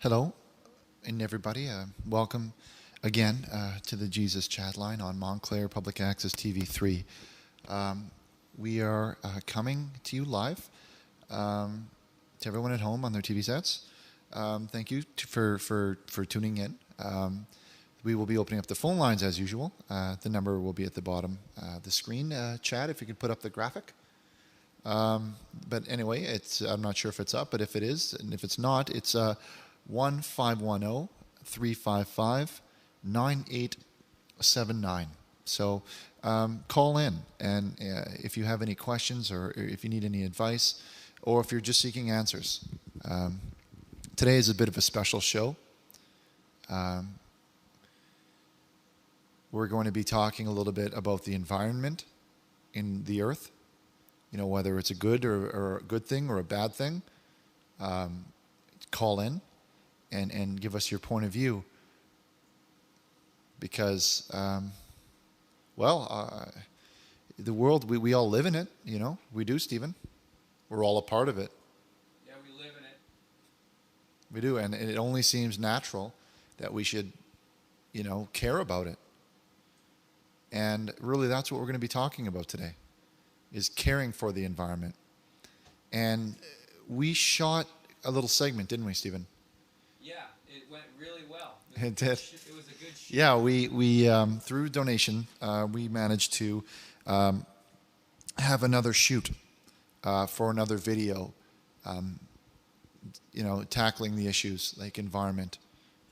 Hello, and everybody. Welcome again to the Jesus Chatline on Montclair Public Access TV 3. We are coming to you live to everyone at home on their TV sets. Thank you for tuning in. We will be opening up the phone lines as usual. The number will be at the bottom of the screen. Chad, if you could put up the graphic. But anyway, I'm not sure if it's up, but if it is, and if it's not, it's 1-510-355-9879. So call in, and if you have any questions or if you need any advice, or if you're just seeking answers. Today is a bit of a special show. We're going to be talking a little bit about the environment in the earth. You know, whether it's a good or a good thing or a bad thing. Call in and give us your point of view. Because, the world, we all live in it, you know. We do, Steven. We're all a part of it. Yeah, we live in it. We do, and it only seems natural that we should, you know, care about it. And really, that's what we're going to be talking about today, is caring for the environment. And we shot a little segment, didn't we, Steven? Yeah, it went really well. It did. It was a good shoot. Yeah, we through donation, we managed to have another shoot for another video, you know, tackling the issues like environment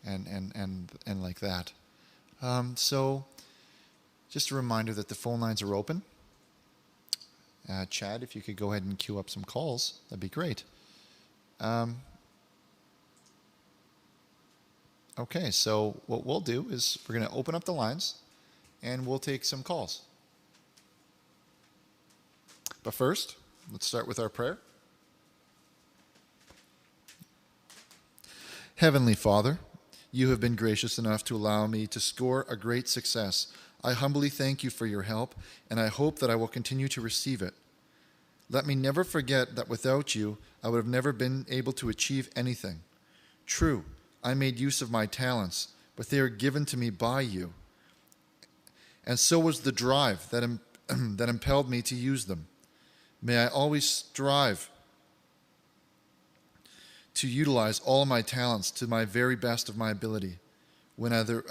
and like that. So just a reminder that the phone lines are open. Chad, if you could go ahead and queue up some calls, that'd be great. Okay, so what we'll do is we're going to open up the lines and we'll take some calls. But first, let's start with our prayer. Heavenly Father, you have been gracious enough to allow me to score a great success. I humbly thank you for your help, and I hope that I will continue to receive it. Let me never forget that without you, I would have never been able to achieve anything. True, I made use of my talents, but they are given to me by you. And so was the drive that impelled me to use them. May I always strive to utilize all my talents to my very best of my ability, whether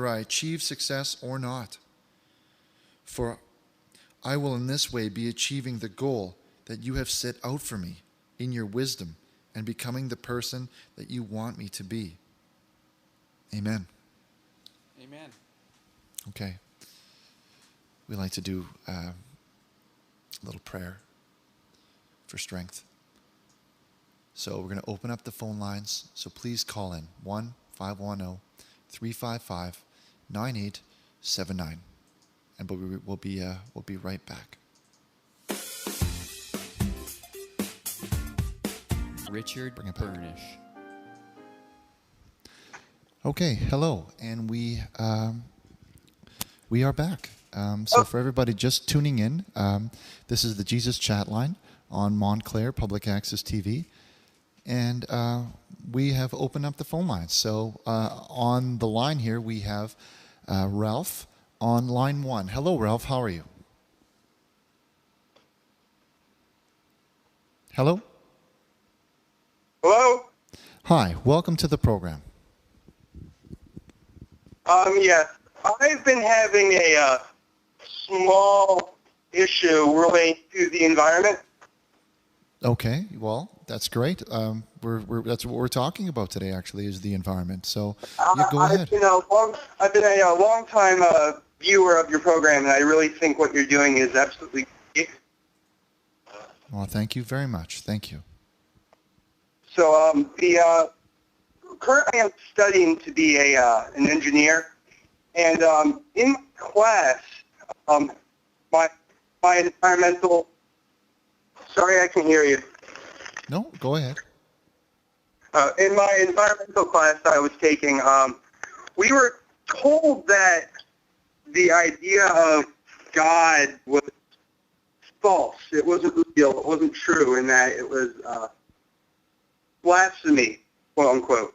I achieve success or not. For I will in this way be achieving the goal that you have set out for me in your wisdom and becoming the person that you want me to be. Amen. Amen. Okay. We like to do a little prayer for strength. So we're going to open up the phone lines. So please call in 1-510-355-9879. And we'll be right back. Richard Burnish. Okay, hello, and we are back. So for everybody just tuning in, this is the Jesus Chatline on Montclair Public Access TV, and we have opened up the phone lines. So on the line here we have Ralph on line 1. Hello, Ralph. How are you? Hello? Hello? Hi. Welcome to the program. Yes. I've been having a small issue relating to the environment. Okay. Well, that's great. That's what we're talking about today, actually, is the environment. So you go ahead. I've been a long-time viewer of your program, and I really think what you're doing is absolutely great. Well, thank you very much. Thank you. So currently I'm studying to be an engineer, and in class, my environmental. Sorry, I can hear you. No, go ahead. In my environmental class I was taking, we were told that the idea of God was false. It wasn't real. It wasn't true, and that it was blasphemy. quote unquote.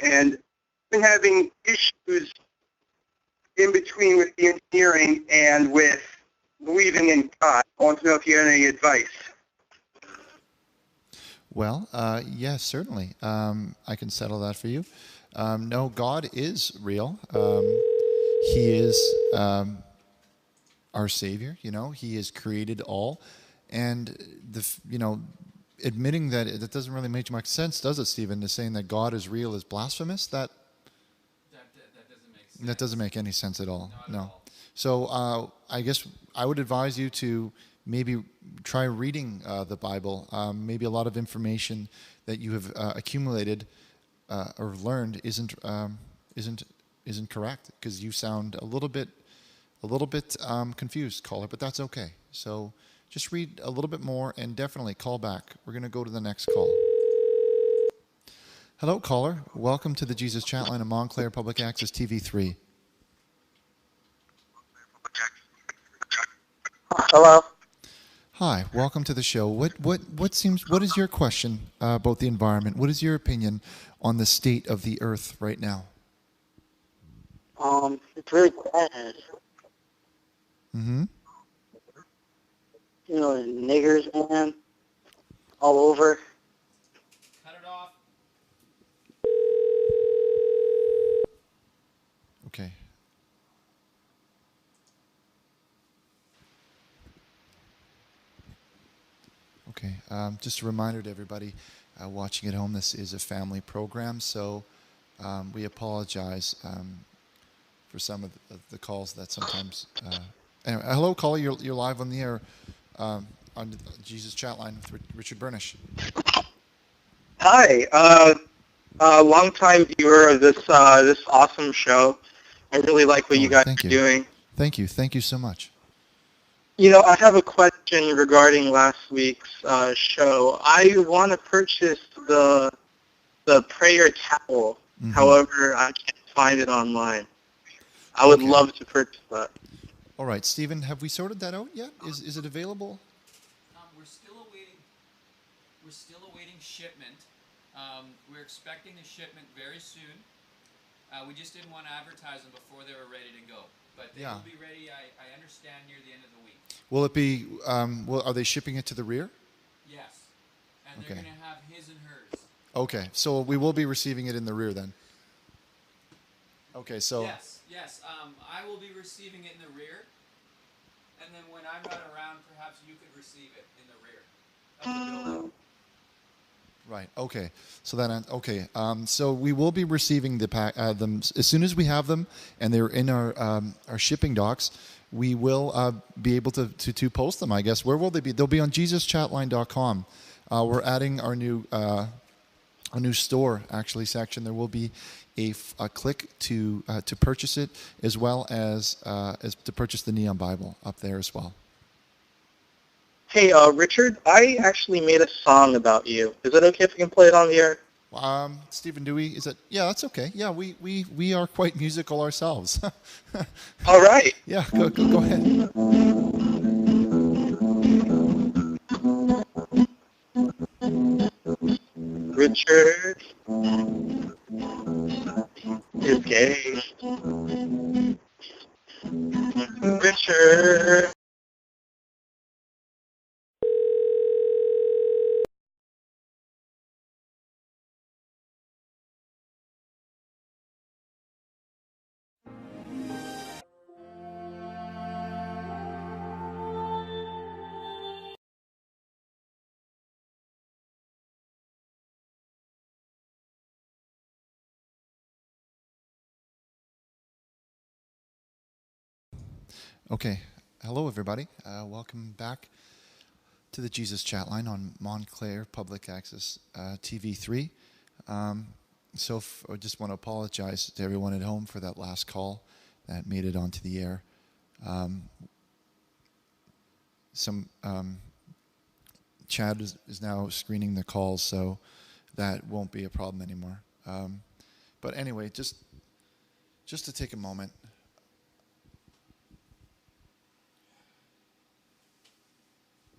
And been having issues in between with the engineering and with believing in God. I want to know if you have any advice. Well, yes, certainly. I can settle that for you. No, God is real. He is our Savior. He has created all, and admitting that doesn't really make much sense, does it, Stephen? To saying that God is real is blasphemous. That doesn't make sense. That doesn't make any sense at all. Not at all. So I guess I would advise you to maybe try reading the Bible. Maybe a lot of information that you have accumulated or learned isn't correct, because you sound a little bit confused, caller. But that's okay. So just read a little bit more and definitely call back. We're going to go to the next call. Hello, caller. Welcome to the Jesus Chatline of Montclair Public Access TV3. Hello. Hi, welcome to the show. What is your question about the environment? What is your opinion on the state of the earth right now? It's really bad. Mm-hmm. Niggers, man, all over. Cut it off. Okay. Okay. Just a reminder to everybody watching at home, this is a family program, so we apologize for some of the calls that sometimes... Anyway, hello, caller. You're live on the air on the Jesus Chatline with Richard Burnish. Hi. Long-time viewer of this awesome show. I really like what you guys are doing. Thank you. Thank you so much. I have a question regarding last week's show. I want to purchase the prayer towel. Mm-hmm. However, I can't find it online. I would love to purchase that. All right, Stephen, have we sorted that out yet? Is it available? We're still awaiting shipment. We're expecting the shipment very soon. We just didn't want to advertise them before they were ready to go. But they will be ready, I understand, near the end of the week. Will it be, are they shipping it to the rear? Yes. And they're going to have his and hers. Okay, so we will be receiving it in the rear then. Okay, so... Yes. I will be receiving it in the rear. And then when I'm not around, perhaps you could receive it in the rear of the building. Right. Okay. So then, so we will be receiving them as soon as we have them, and they're in our shipping docks. We will be able to post them, I guess. Where will they be? They'll be on JesusChatline.com. We're adding our new store actually section. There will be a click to purchase it, as well as to purchase the Neon Bible up there as well. Hey, Richard, I actually made a song about you. Is it okay if we can play it on the air? Stephen, yeah, that's okay. Yeah, we are quite musical ourselves. All right. Yeah, go ahead. Richard is gay. Richard. Okay. Hello, everybody. Welcome back to the Jesus Chatline on Montclair Public Access TV3. I just want to apologize to everyone at home for that last call that made it onto the air. Chad is now screening the calls, so that won't be a problem anymore. But anyway, just to take a moment.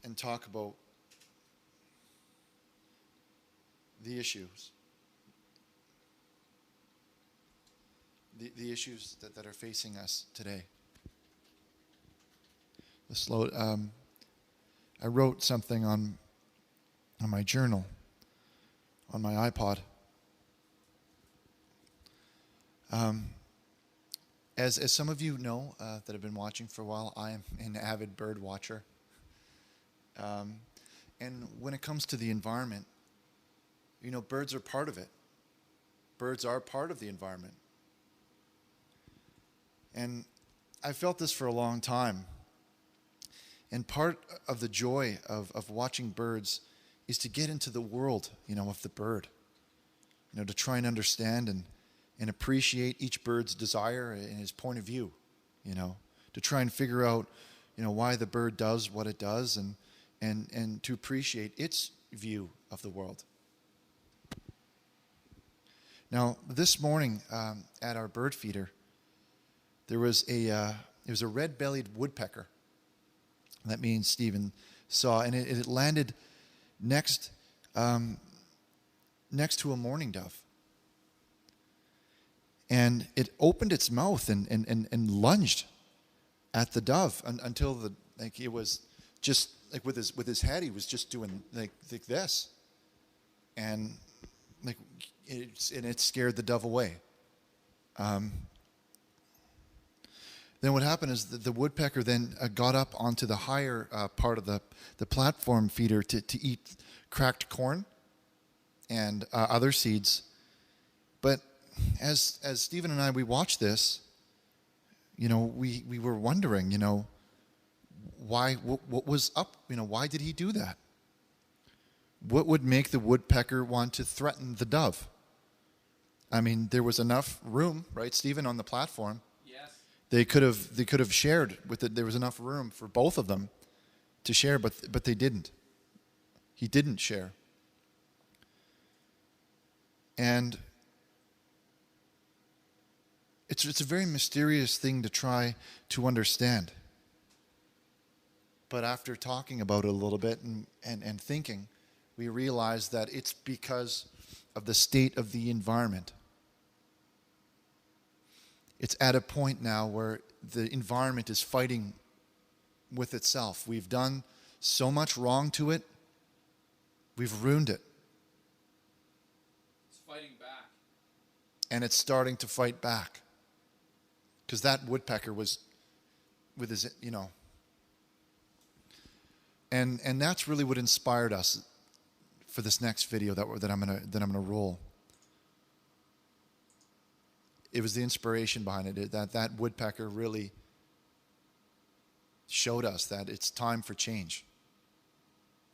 And talk about the issues the issues that are facing us today. I wrote something on my journal, on my iPod. As some of you know that have been watching for a while, I am an avid bird watcher. And when it comes to the environment, you know, birds are part of it. Birds are part of the environment. And I felt this for a long time. And part of the joy of watching birds is to get into the world, you know, of the bird. You know, to try and understand and appreciate each bird's desire and his point of view, you know, to try and figure out, you know, why the bird does what it does and to appreciate its view of the world. Now, this morning at our bird feeder, there was it was a red-bellied woodpecker. That means Steven saw, and it landed next to a mourning dove. And it opened its mouth and lunged at the dove until it was just like with his head, he was just doing like this, and it scared the dove away. Then what happened is the woodpecker then got up onto the higher part of the platform feeder to eat cracked corn and other seeds. But as Steven and we watched this, you know, we were wondering, you know, what was up? You know, why did he do that? What would make the woodpecker want to threaten the dove? I mean, there was enough room, right, Steven, on the platform. Yes. They could have shared with it. There was enough room for both of them to share, but they didn't. He didn't share. And it's a very mysterious thing to try to understand. But after talking about it a little bit and thinking, we realize that it's because of the state of the environment. It's at a point now where the environment is fighting with itself. We've done so much wrong to it. We've ruined it. It's fighting back. And it's starting to fight back. Because that woodpecker was with his, you know. And that's really what inspired us for this next video that I'm gonna roll. It was the inspiration behind it. That woodpecker really showed us that it's time for change.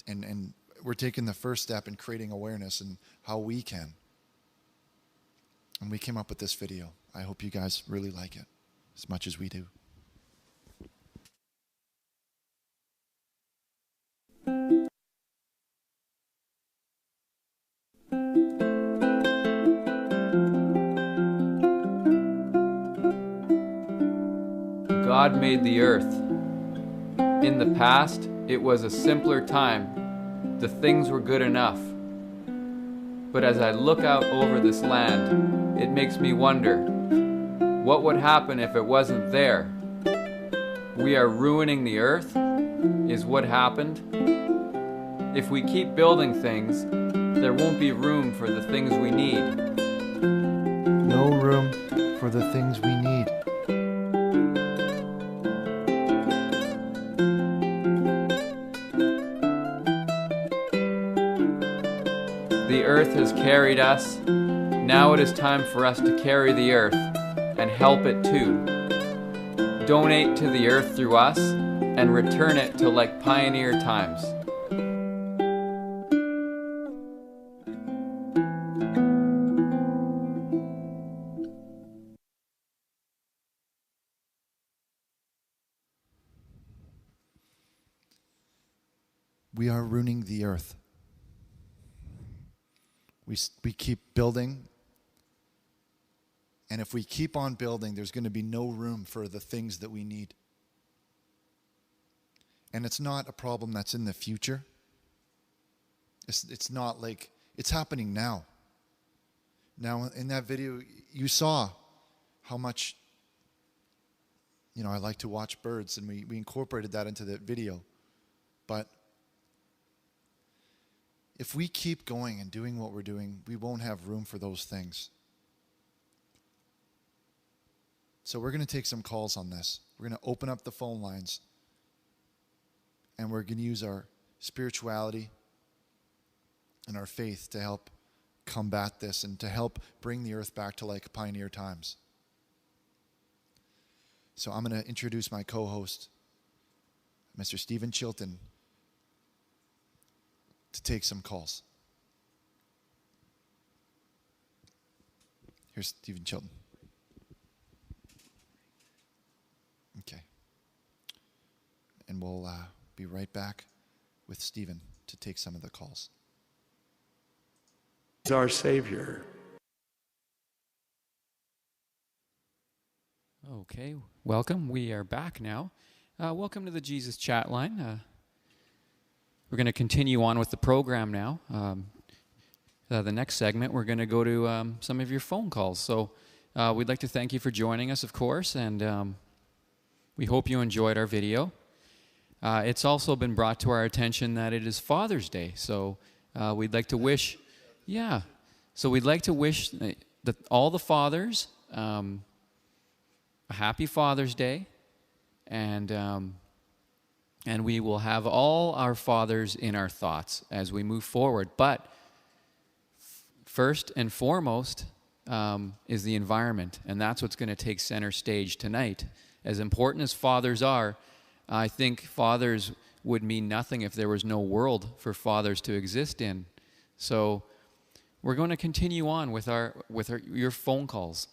And we're taking the first step in creating awareness and how we can. And we came up with this video. I hope you guys really like it as much as we do. God made the earth. In the past, it was a simpler time. The things were good enough. But as I look out over this land, it makes me wonder, what would happen if it wasn't there? We are ruining the earth, is what happened. If we keep building things, there won't be room for the things we need. No room for the things we need. The earth has carried us. Now it is time for us to carry the earth and help it too. Donate to the earth through us and return it to like pioneer times. We are ruining the earth. We keep building, and if we keep on building, there's going to be no room for the things that we need. And it's not a problem that's in the future. It's not like, it's happening now. Now, in that video, you saw how much, I like to watch birds, and we incorporated that into the video. But if we keep going and doing what we're doing, we won't have room for those things. So we're going to take some calls on this. We're going to open up the phone lines, and we're going to use our spirituality and our faith to help combat this and to help bring the earth back to like pioneer times. So I'm going to introduce my co-host, Mr. Steven Chilton, to take some calls. Here's Steven Chilton. Okay. And we'll be right back with Steven to take some of the calls. He's our Savior. Okay, welcome. We are back now. Welcome to the Jesus Chatline. We're going to continue on with the program now. The next segment, we're going to go to some of your phone calls. So we'd like to thank you for joining us, of course, and we hope you enjoyed our video. It's also been brought to our attention that it is Father's Day, so we'd like to wish, all the fathers a happy Father's Day, and we will have all our fathers in our thoughts as we move forward. But first and foremost is the environment, and that's what's going to take center stage tonight. As important as fathers are, I think fathers would mean nothing if there was no world for fathers to exist in. So we're going to continue on with your phone calls,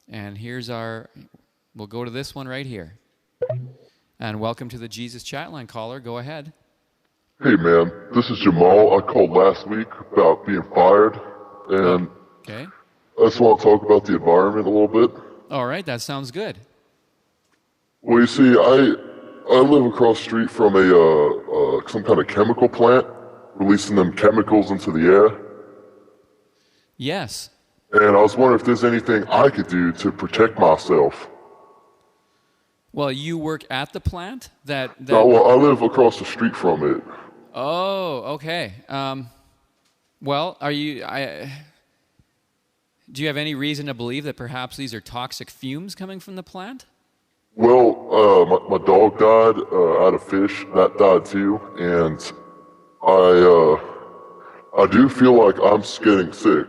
and we'll go to this one right here. And welcome to the Jesus Chatline, caller. Go ahead. Hey, man. This is Jamal. I called last week about being fired, and okay. I just want to talk about the environment a little bit. All right, that sounds good. Well, you see, I live across the street from some kind of chemical plant, releasing them chemicals into the air. Yes. And I was wondering if there's anything I could do to protect myself. Well, you work at the plant? No, well, I live across the street from it. Oh, okay. Well, do you have any reason to believe that perhaps these are toxic fumes coming from the plant? Well, my dog died out of fish. That died too. And I do feel like I'm getting sick.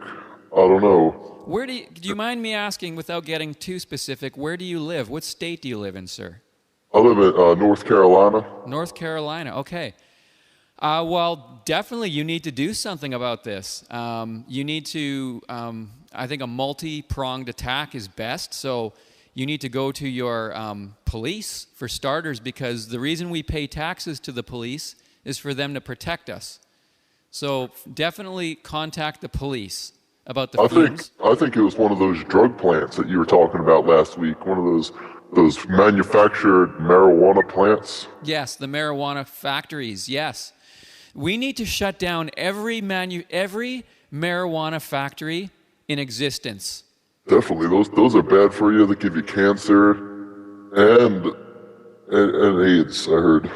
I don't know. Do you mind me asking, without getting too specific, where do you live? What state do you live in, sir? I live in North Carolina. North Carolina, okay. Well, definitely you need to do something about this. You need to, I think a multi-pronged attack is best. So you need to go to your police, for starters, because the reason we pay taxes to the police is for them to protect us. So definitely contact the police about the fumes. I think it was one of those drug plants that you were talking about last week. One of those manufactured marijuana plants. Yes, the marijuana factories. Yes, we need to shut down every marijuana factory in existence. Definitely, those are bad for you. They give you cancer and AIDS, I heard.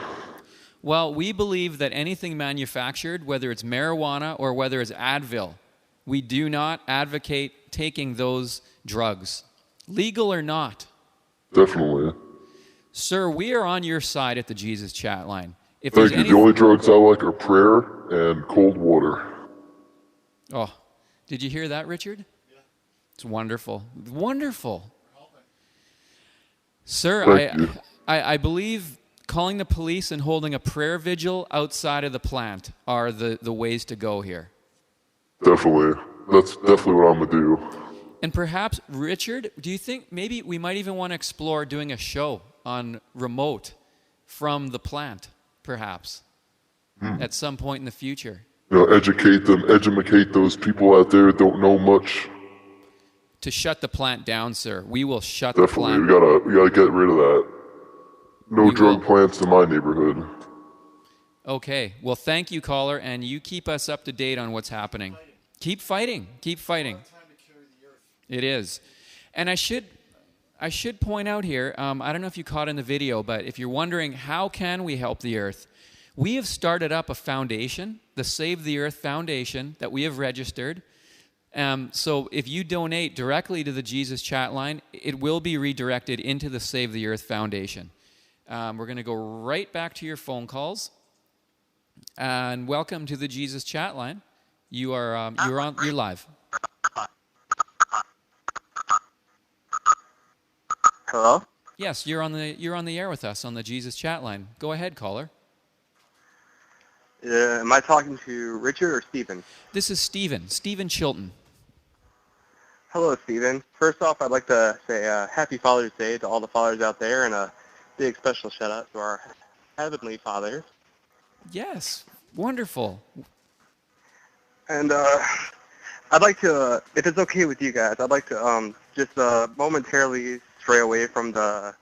Well, we believe that anything manufactured, whether it's marijuana or whether it's Advil, we do not advocate taking those drugs, legal or not. Definitely. Sir, we are on your side at the Jesus Chatline. Thank you. The only drugs I like are prayer and cold water. Oh, did you hear that, Richard? Yeah. It's wonderful. Wonderful. Sir, I believe calling the police and holding a prayer vigil outside of the plant are the ways to go here. Definitely. That's definitely what I'm going to do. And perhaps, Richard, do you think maybe we might even want to explore doing a show on remote from the plant, perhaps, at some point in the future? Educate those people out there that don't know much. To shut the plant down, sir. We will shut the plant. Definitely. We gotta get rid of that. No drug plants in my neighborhood. Okay. Well, thank you, caller, and you keep us up to date on what's happening. Keep fighting. Keep fighting. It is. And I should I should point out here, I don't know if you caught in the video, but if you're wondering how can we help the earth, we have started up a foundation, the Save the Earth Foundation, that we have registered. So if you donate directly to the Jesus Chatline, it will be redirected into the Save the Earth Foundation. We're going to go right back to your phone calls. And welcome to the Jesus Chatline. You're live. Hello? Yes, you're on the air with us on the Jesus Chatline. Go ahead, caller. Am I talking to Richard or Steven? This is Steven Chilton. Hello, Steven. First off, I'd like to say Happy Father's Day to all the fathers out there, and a big special shout-out to our Heavenly Father. Yes, wonderful. And I'd like to, if it's okay with you guys, I'd like to just momentarily stray away from the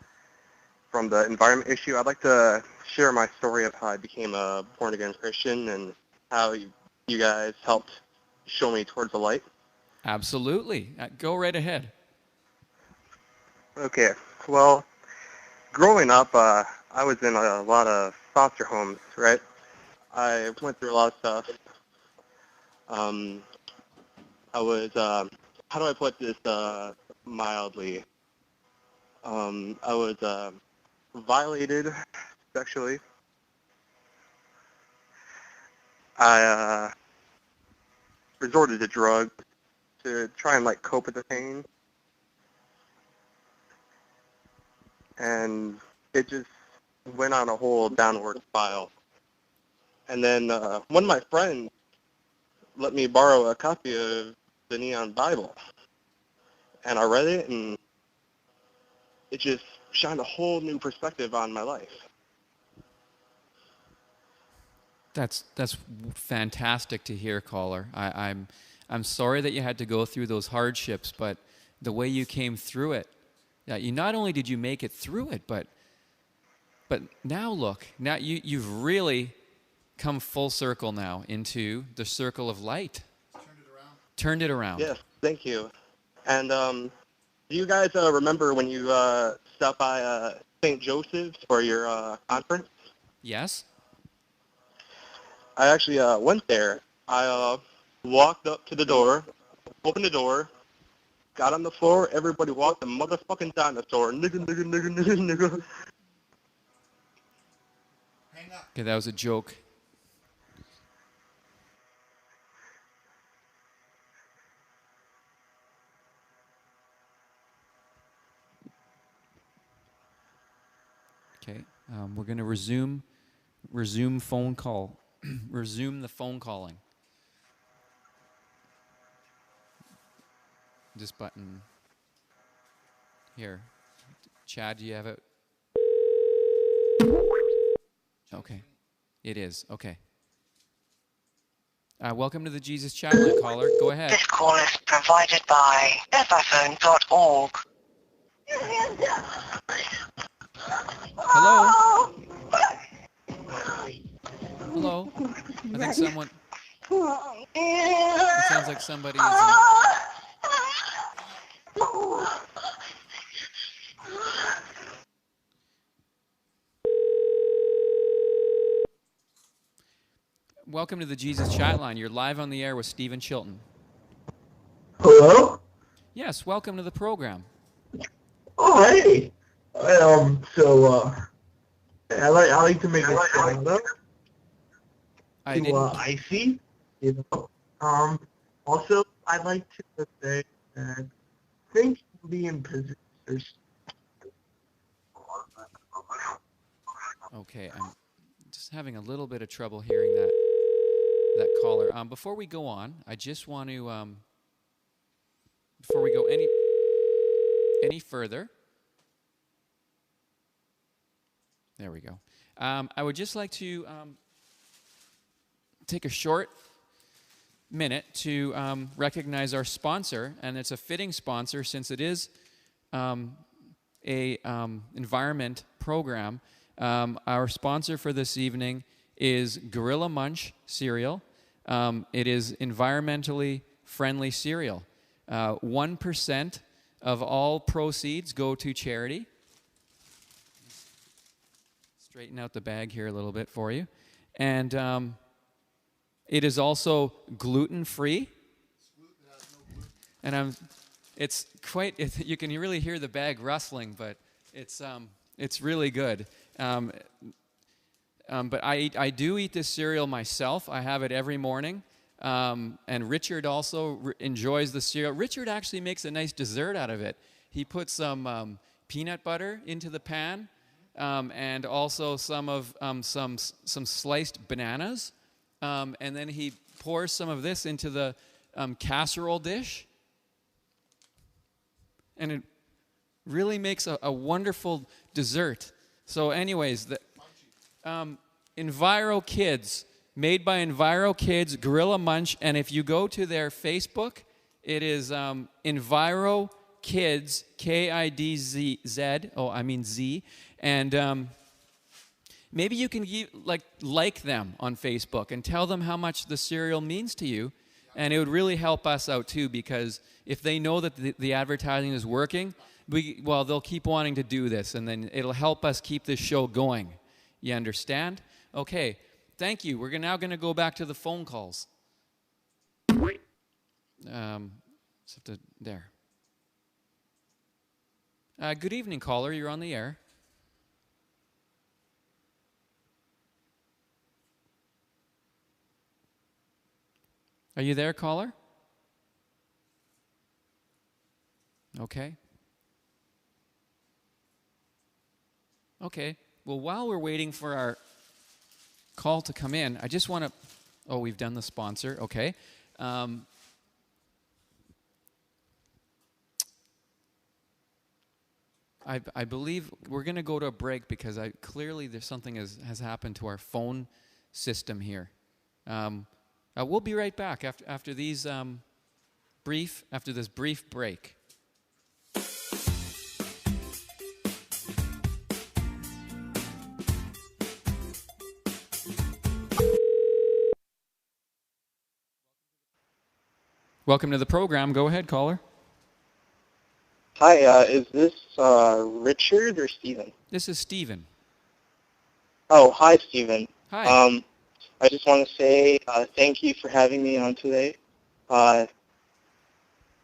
environment issue. I'd like to share my story of how I became a born-again Christian and how you guys helped show me towards the light. Absolutely. Go right ahead. Okay. Well, growing up, I was in a lot of foster homes, right? I went through a lot of stuff. I was, how do I put this mildly? I was violated sexually. I resorted to drugs to try and cope with the pain, and it just went on a whole downward spiral. And then one of my friends let me borrow a copy of the Neon Bible, and I read it, and it just shined a whole new perspective on my life. That's fantastic to hear, caller. I'm sorry that you had to go through those hardships, but the way you came through it, you not only did you make it through it, but now look, now you've really come full circle now into the circle of light. Turned it around. Yes, thank you. And do you guys remember when you stopped by St. Joseph's for your conference? Yes. I actually went there. I walked up to the door, opened the door, got on the floor, everybody walked the motherfucking dinosaur. Nigga, nigga, nigga, nigga, nigga. Okay, that was a joke. Okay, we're going to resume phone call. Resume the phone calling. This button here. Chad, do you have it? Okay, it is. Okay. Welcome to the Jesus Chatline, caller. Go ahead. This call is provided by everphone.org. Hello? Hello? I think someone... It sounds like somebody is... Welcome to the Jesus Chatline. You're live on the air with Steven Chilton. Hello? Yes, welcome to the program. Oh, hey. I like to make a shout out to Icy, also, I'd like to say that thank you for being presenters. Okay, I'm just having a little bit of trouble hearing that caller. Before we go on, I just want to, before we go any further, there we go. I would just like to take a short minute to recognize our sponsor, and it's a fitting sponsor since it is a environment program. Our sponsor for this evening is Gorilla Munch cereal. It is environmentally friendly cereal. 1% of all proceeds go to charity. Straighten out the bag here a little bit for you. And it is also gluten-free. And it's quite, you can really hear the bag rustling, but it's really good. But I do eat this cereal myself. I have it every morning. And Richard also enjoys the cereal. Richard actually makes a nice dessert out of it. He puts some peanut butter into the pan, and also some sliced bananas, and then he pours some of this into the casserole dish, and it really makes a wonderful dessert. So, anyways, Enviro Kids. Made by Enviro Kids, Gorilla Munch, and if you go to their Facebook, it is Enviro Kids, Kidz, Z, and maybe you can like them on Facebook and tell them how much the cereal means to you, and it would really help us out too, because if they know that the advertising is working, they'll keep wanting to do this, and then it'll help us keep this show going. You understand? Okay. Thank you. We're now going to go back to the phone calls. There. Good evening, caller. You're on the air. Are you there, caller? Okay. Okay. Well, while we're waiting for our call to come in, I just want to... Oh, we've done the sponsor. Okay. I believe we're going to go to a break because clearly there's something has happened to our phone system here. We'll be right back after this brief break. Welcome to the program. Go ahead, caller. Hi, is this Richard or Steven? This is Steven. Oh, hi, Steven. Hi. I just want to say thank you for having me on today. I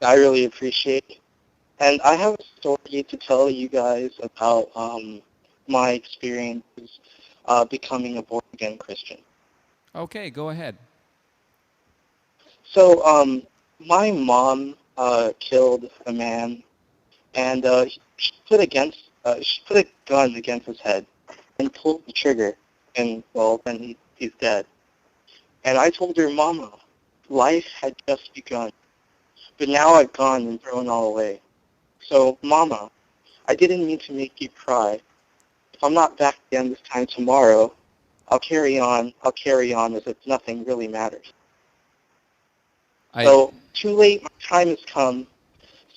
really appreciate it. And I have a story to tell you guys about my experiences becoming a born-again Christian. Okay, go ahead. So, my mom killed a man, and she put a gun against his head and pulled the trigger, and then he's dead. And I told her, Mama, life had just begun, but now I've gone and thrown all away. So, Mama, I didn't mean to make you cry. If I'm not back again this time tomorrow, I'll carry on as if nothing really matters. So, too late, my time has come.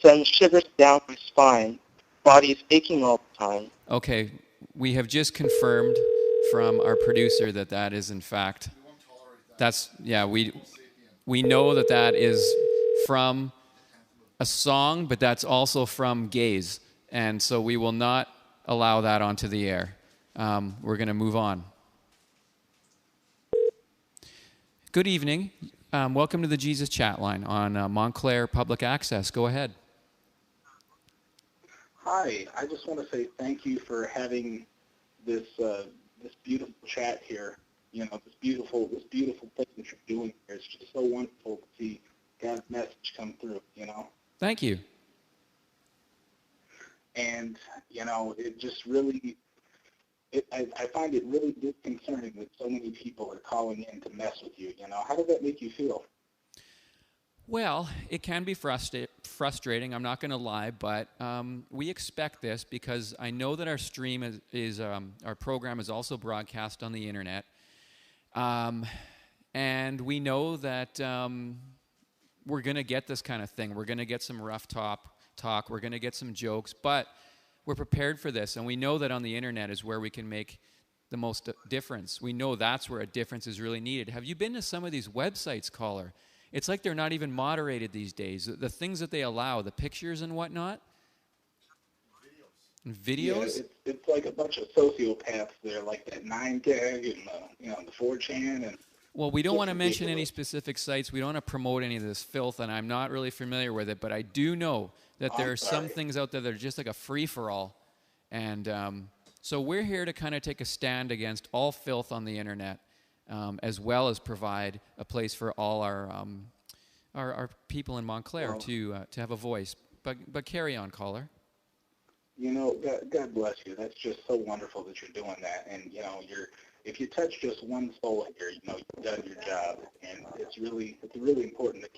Sends shivers down my spine. Body's aching all the time. Okay, we have just confirmed from our producer that is in fact... we know that is from a song, but that's also from gays. And so we will not allow that onto the air. We're going to move on. Good evening. Welcome to the Jesus Chatline on Montclair Public Access. Go ahead. Hi. I just want to say thank you for having this beautiful chat here. You know, this beautiful thing that you're doing here. It's just so wonderful to see God's message come through, you know. Thank you. And, you know, it just really, I find it really disconcerting that so many people are calling in to mess with you, you know. How does that make you feel? Well, it can be frustrating, I'm not going to lie, but we expect this because I know that our stream our program is also broadcast on the internet. And we know that we're going to get this kind of thing. We're going to get some rough talk. We're going to get some jokes. But we're prepared for this. And we know that on the internet is where we can make the most difference. We know that's where a difference is really needed. Have you been to some of these websites, caller? It's like they're not even moderated these days. The things that they allow, the pictures and whatnot, Videos? Yeah, it's like a bunch of sociopaths there, like that 9gag and the 4chan and. Well, we don't Just want to mention any ridiculous. specific sites. We don't want to promote any of this filth, and I'm not really familiar with it. But I do know that there I'm are some sorry. things out there that are just like a free-for-all. And so we're here to kind of take a stand against all filth on the internet, as well as provide a place for all our people in Montclair to have a voice. But carry on, caller. God bless you. That's just so wonderful that you're doing that. And, if you touch just one soul here, you've done your job. And it's really important to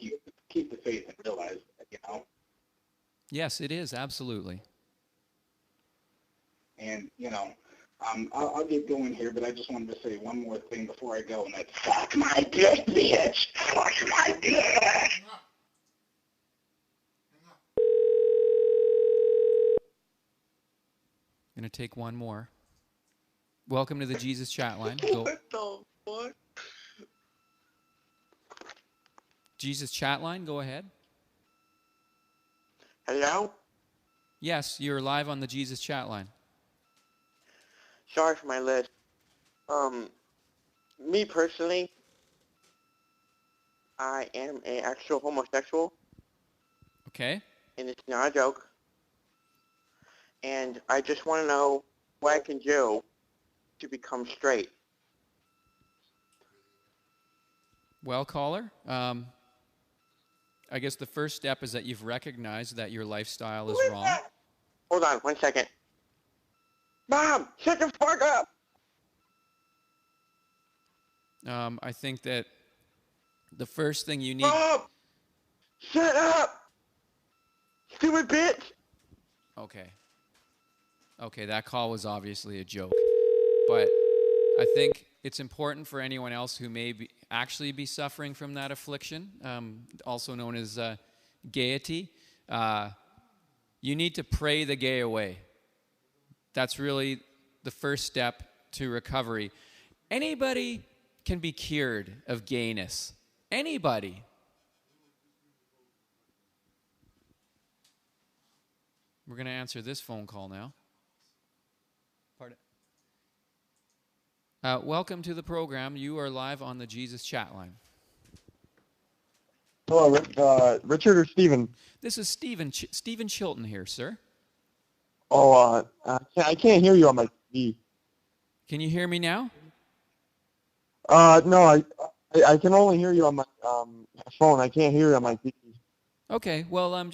keep the faith and realize that, Yes, it is, absolutely. And, I'll get going here, but I just wanted to say one more thing before I go, and that's fuck my dick, bitch. Fuck my dick. I'm going to take one more. Welcome to the Jesus Chatline. Go. What the fuck? Jesus Chatline, go ahead. Hello? Yes, you're live on the Jesus Chatline. Sorry for my list. Me personally, I am an actual homosexual, Okay. and it's not a joke. And I just want to know what I can do to become straight. Well, caller, I guess the first step is that you've recognized that your lifestyle is wrong. Hold on, 1 second. Mom, shut the fuck up! I think that the first thing you need... Mom! Shut up! Stupid bitch! Okay, that call was obviously a joke. But I think it's important for anyone else who may actually be suffering from that affliction, also known as gaiety. You need to pray the gay away. That's really the first step to recovery. Anybody can be cured of gayness. Anybody. We're going to answer this phone call now. Pardon. Welcome to the program. You are live on the Jesus Chatline. Hello, Richard or Steven? This is Steven Chilton here, sir. Oh, I can't hear you on my TV. Can you hear me now? No, I can only hear you on my phone. I can't hear you on my TV. Okay, well,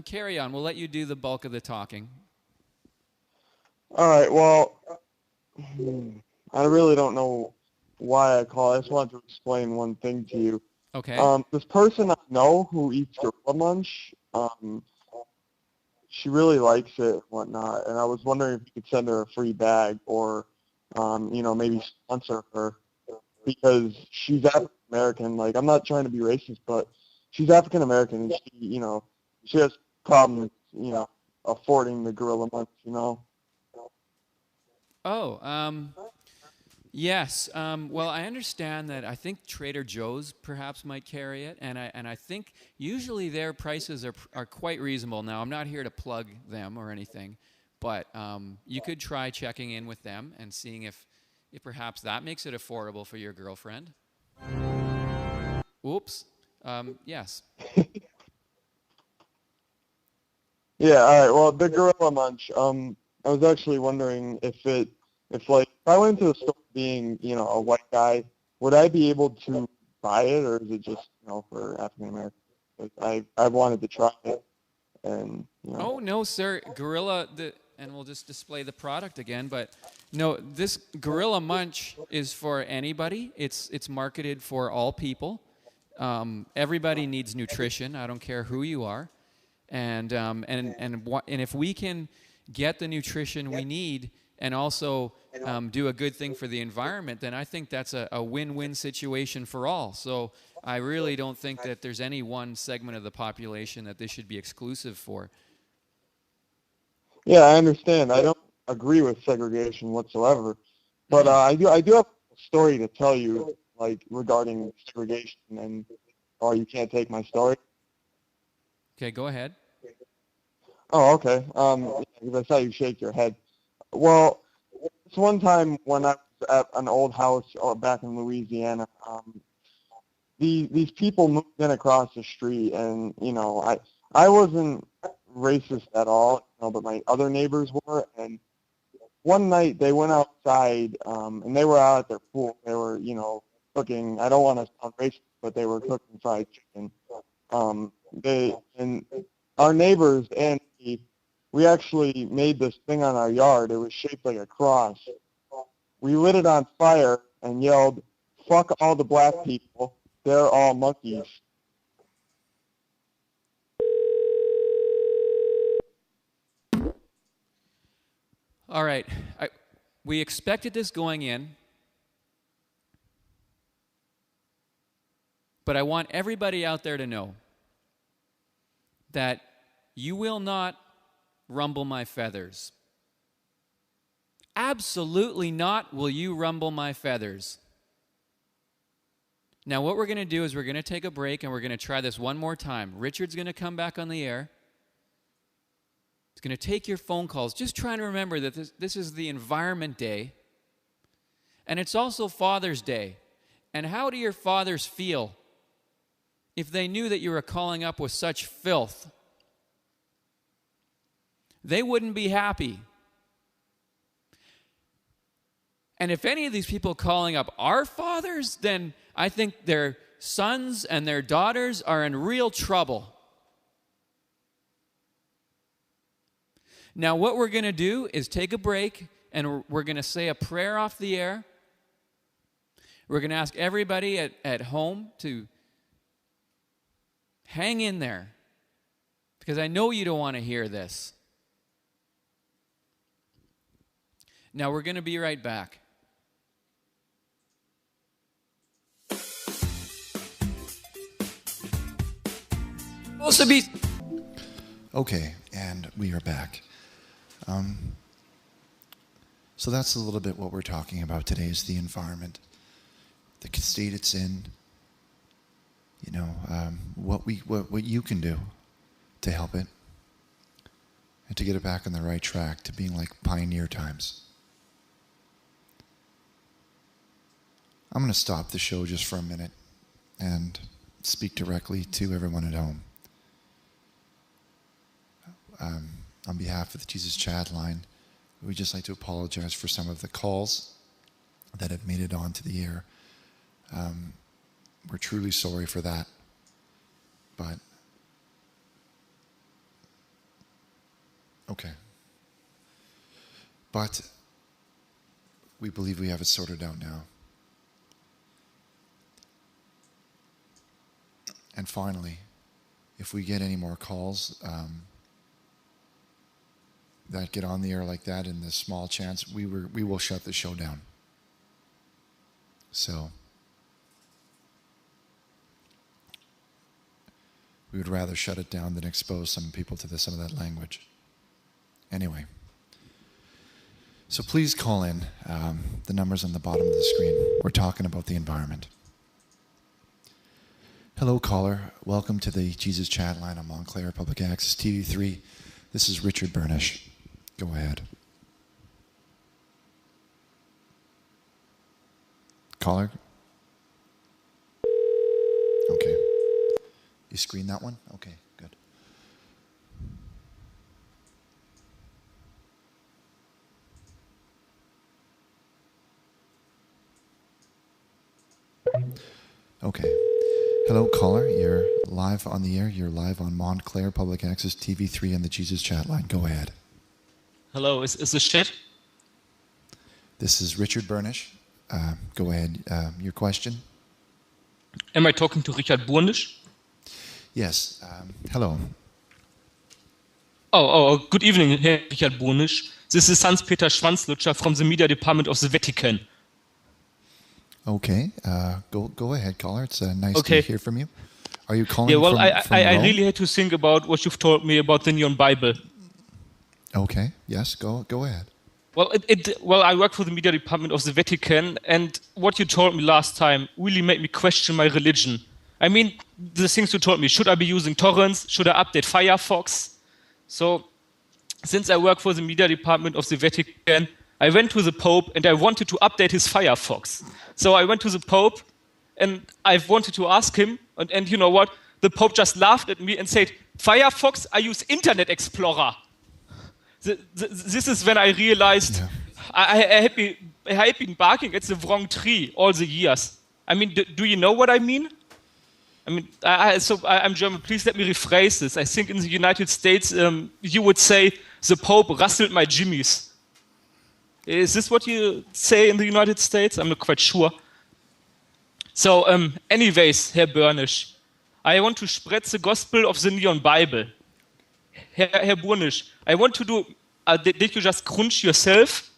carry on. We'll let you do the bulk of the talking. All right, well, I really don't know why I called. I just wanted to explain one thing to you. Okay. This person I know who eats gorilla munch, she really likes it and whatnot, and I was wondering if you could send her a free bag or, maybe sponsor her, because she's African American. Like, I'm not trying to be racist, but she's African American, and she has problems, affording the gorilla munch, Oh, yes. Well, I understand that. I think Trader Joe's perhaps might carry it, and I think usually their prices are quite reasonable. Now, I'm not here to plug them or anything, but you could try checking in with them and seeing if perhaps that makes it affordable for your girlfriend. Oops. Yes. Yeah. All right. Well, the gorilla munch. I was actually wondering if I went to the store being, a white guy, would I be able to buy it, or is it just, for African Americans? Like, I wanted to try it, and Oh no, sir, Gorilla. And we'll just display the product again. But no, this Gorilla Munch is for anybody. It's marketed for all people. Everybody needs nutrition. I don't care who you are, and if we can get the nutrition we need and also do a good thing for the environment, then I think that's a win-win situation for all. So I really don't think that there's any one segment of the population that this should be exclusive for. Yeah, I understand. I don't agree with segregation whatsoever, but I do have a story to tell you, like, regarding segregation, or you can't take my story. Okay, go ahead. Oh, okay. Because I saw you shake your head. Well, this one time when I was at an old house back in Louisiana, these people moved in across the street, and I wasn't racist at all, but my other neighbors were. And one night they went outside, and they were out at their pool. They were, cooking. I don't want to sound racist, but they were cooking fried chicken. And our neighbors and we actually made this thing on our yard. It was shaped like a cross. We lit it on fire and yelled, "Fuck all the black people. They're all monkeys." All right. We expected this going in, but I want everybody out there to know that you will not rumble my feathers. Absolutely not will you rumble my feathers. Now what we're going to do is we're going to take a break and we're going to try this one more time. Richard's going to come back on the air. He's going to take your phone calls. Just trying to remember that this is the Environment Day. And it's also Father's Day. And how do your fathers feel if they knew that you were calling up with such filth? They wouldn't be happy. And if any of these people calling up are fathers, then I think their sons and their daughters are in real trouble. Now, what we're going to do is take a break, and we're going to say a prayer off the air. We're going to ask everybody at home to hang in there, because I know you don't want to hear this. Now, we're going to be right back. Okay, and we are back. So that's a little bit what we're talking about today, is the environment, the state it's in, what you can do to help it and to get it back on the right track, to being like pioneer times. I'm going to stop the show just for a minute and speak directly to everyone at home. On behalf of the Jesus Chatline, we'd just like to apologize for some of the calls that have made it onto the air. We're truly sorry for that. But, okay. But we believe we have it sorted out now. And finally, if we get any more calls that get on the air like that, in the small chance, we will shut the show down. So we would rather shut it down than expose some people to some of that language. Anyway, so please call in. The number's on the bottom of the screen. We're talking about the environment. Hello, caller. Welcome to the Jesus Chatline on Montclair Public Access TV3. This is Richard Burnish. Go ahead. Caller? Okay. You screen that one? Okay, good. Okay. Hello, caller. You're live on the air. You're live on Montclair Public Access TV3 and the Jesus Chatline. Go ahead. Hello, is this chat? This is Richard Burnish. Go ahead. Your question? Am I talking to Richard Burnish? Yes. Hello. Oh, good evening, Herr Richard Burnish. This is Hans Peter Schlanslucher from the Media Department of the Vatican. Okay. Go ahead, caller. It's nice to hear from you. Are you calling from I really had to think about what you've told me about the Neon Bible. Okay. Yes. Go ahead. Well, I work for the Media Department of the Vatican, and what you told me last time really made me question my religion. I mean, the things you told me, should I be using torrents? Should I update Firefox? So since I work for the media department of the Vatican, I went to the Pope and I wanted to update his Firefox. So I went to the Pope and I wanted to ask him, and you know what? The Pope just laughed at me and said, Firefox, I use Internet Explorer. This is when I realized I had been barking at the wrong tree all the years. I mean, do you know what I mean? I mean, I'm German. Please let me rephrase this. I think in the United States, you would say, the Pope rustled my jimmies. Is this what you say in the United States? I'm not quite sure. So, anyways, Herr Burnish, I want to spread the gospel of the Neon Bible. Herr Burnish, I want to do... did you just crunch yourself?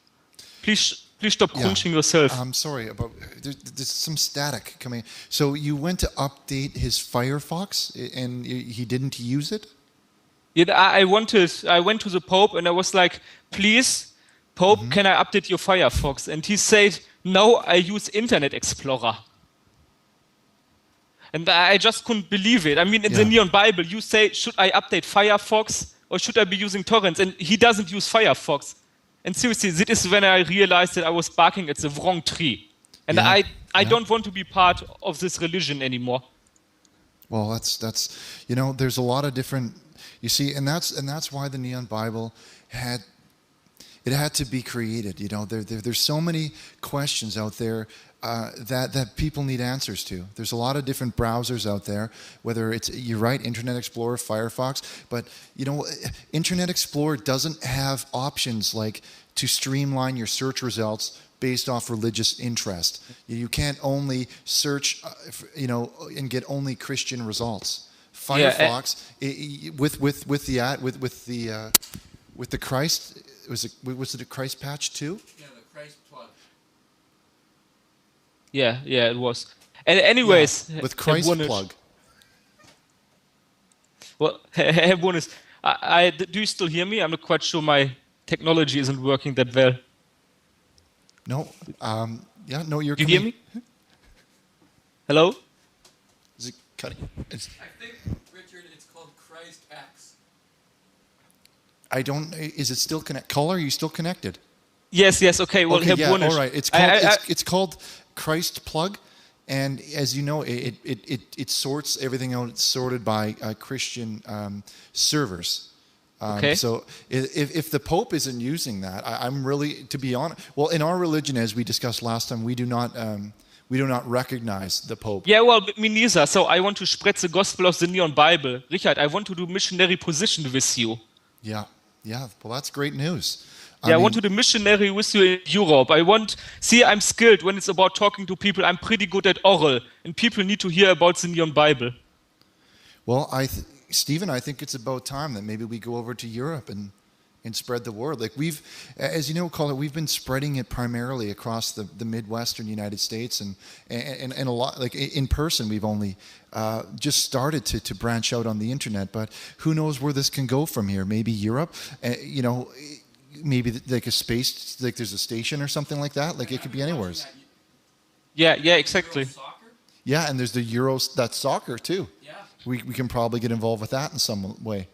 Please stop crunching yourself. I'm sorry, about there's some static coming. So you went to update his Firefox and he didn't use it? Yeah, I went to the Pope and I was like, please, Pope, can I update your Firefox? And he said, no, I use Internet Explorer. And I just couldn't believe it. I mean, in the Neon Bible, you say, should I update Firefox or should I be using torrents? And he doesn't use Firefox. And seriously, this is when I realized that I was barking at the wrong tree. And I don't want to be part of this religion anymore. Well, that's you know, there's a lot of different, you see, and that's why the Neon Bible had to be created. You know, there's so many questions out there that people need answers to. There's a lot of different browsers out there, whether it's, you're right, Internet Explorer, Firefox, but you know, Internet Explorer doesn't have options like to streamline your search results based off religious interest. You can't only search, you know, and get only Christian results. Firefox, with the Christ, was it a Christ patch too? Yeah, the Christ plug. Yeah, it was. And anyways, with Christ plug. Well, Herr Burnish, do you still hear me? I'm not quite sure my technology isn't working that well. No, no, you're. Do you hear me? Hello? Is it cutting? I think, Richard, it's called Christ X. I don't. Is it still connected? Caller, are you still connected? Yes. Okay. Well, Herr Burnish, all right. It's called Christ Plug, and as you know, it sorts everything out. It's sorted by Christian servers. Okay. So if the Pope isn't using that, I'm really, to be honest. Well, in our religion, as we discussed last time, we do not recognize the Pope. Yeah, well, me neither. So I want to spread the gospel of the Neon Bible. Richard, I want to do missionary position with you. Yeah. Well, that's great news. I want to do missionary with you in Europe. I'm skilled when it's about talking to people. I'm pretty good at oral, and people need to hear about the Neon Bible. Well, Steven, I think it's about time that maybe we go over to Europe and spread the word. Like as you know, Colin, we've been spreading it primarily across the Midwestern United States, and a lot, like in person, we've only just started to branch out on the internet. But who knows where this can go from here? Maybe Europe, you know, maybe like a space, like there's a station or something like that. Like it could be anywhere. Yeah, exactly. Yeah, and there's the Euros, that's soccer too. Yeah. We can probably get involved with that in some way.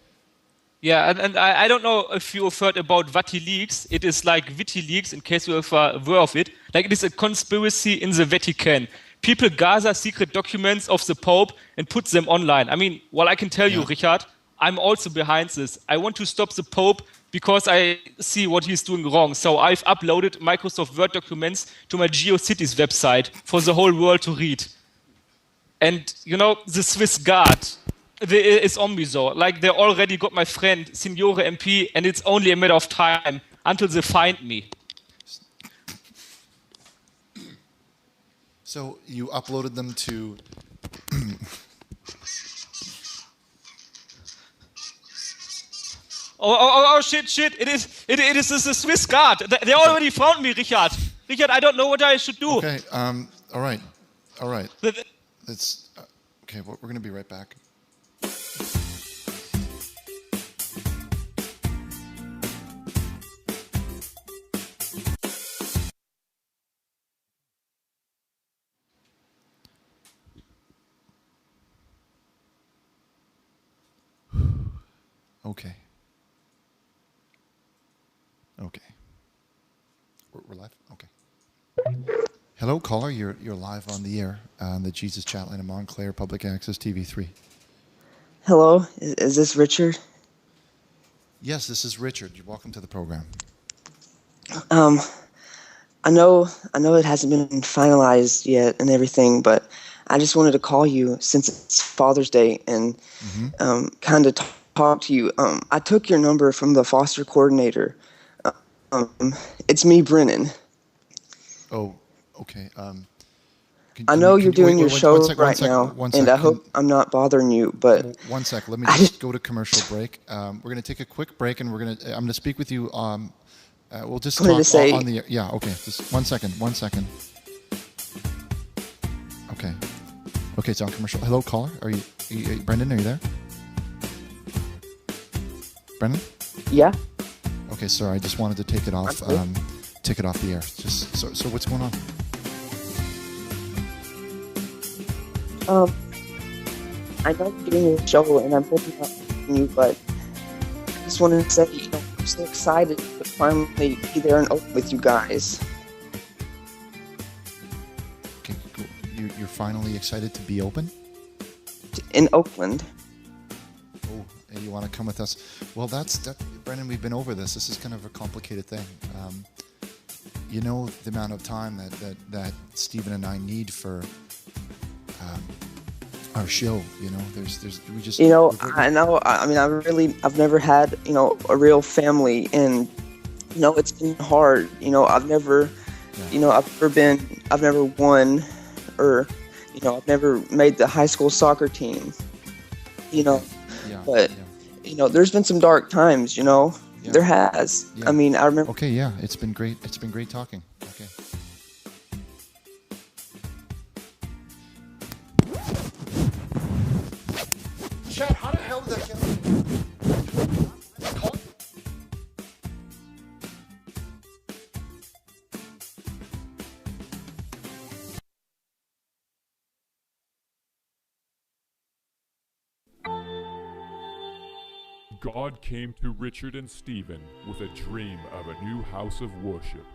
Yeah, and I don't know if you have heard about WikiLeaks. It is like WikiLeaks, in case you have aware of it. Like it is a conspiracy in the Vatican. People gather secret documents of the Pope and put them online. I mean, well, I can tell you, Richard, I'm also behind this. I want to stop the Pope because I see what he's doing wrong. So I've uploaded Microsoft Word documents to my GeoCities website for the whole world to read. And, you know, the Swiss Guard is on me, though. Like, they already got my friend, Signore MP, and it's only a matter of time until they find me. So you uploaded them to... Oh, shit. It is the Swiss Guard. They already found me, Richard. Richard, I don't know what I should do. Okay, all right. That's okay. We're going to be right back. Okay. We're live? Okay. Hello, caller. You're live on the air on the Jesus Chatline of Montclair Public Access TV3. Hello, is this Richard? Yes, this is Richard. You're welcome to the program. I know it hasn't been finalized yet and everything, but I just wanted to call you since it's Father's Day and kind of talk to you. I took your number from the foster coordinator. It's me, Brennan. Oh, okay. I know you're doing your show right now, and I hope I'm not bothering you, but... One sec. Let me just go to commercial break. We're going to take a quick break, and I'm going to speak with you. We'll just talk on the... Yeah, okay. Just 1 second. 1 second. Okay. Okay, it's on commercial. Hello, caller. Are you Brendan, are you there? Brendan? Yeah. Okay, sorry. I just wanted to take it off the air. Just so what's going on? I know you're doing your show, and I'm hoping not to you, but I just wanted to say, I'm so excited to finally be there and open with you guys. Okay, cool. You're finally excited to be open? In Oakland. Oh, and you want to come with us? Well, that's Brendan, we've been over this. This is kind of a complicated thing. You know the amount of time that Steven and I need for our show. You know, we just. I know. I mean, I've never had a real family, and it's been hard. I've never won, or I've never made the high school soccer team. But there's been some dark times. Yeah. There has. Yeah. I mean, I remember. Okay, yeah, it's been great. It's been great talking. Okay. Chad, how the hell did that get on? God came to Richard and Steven with a dream of a new house of worship,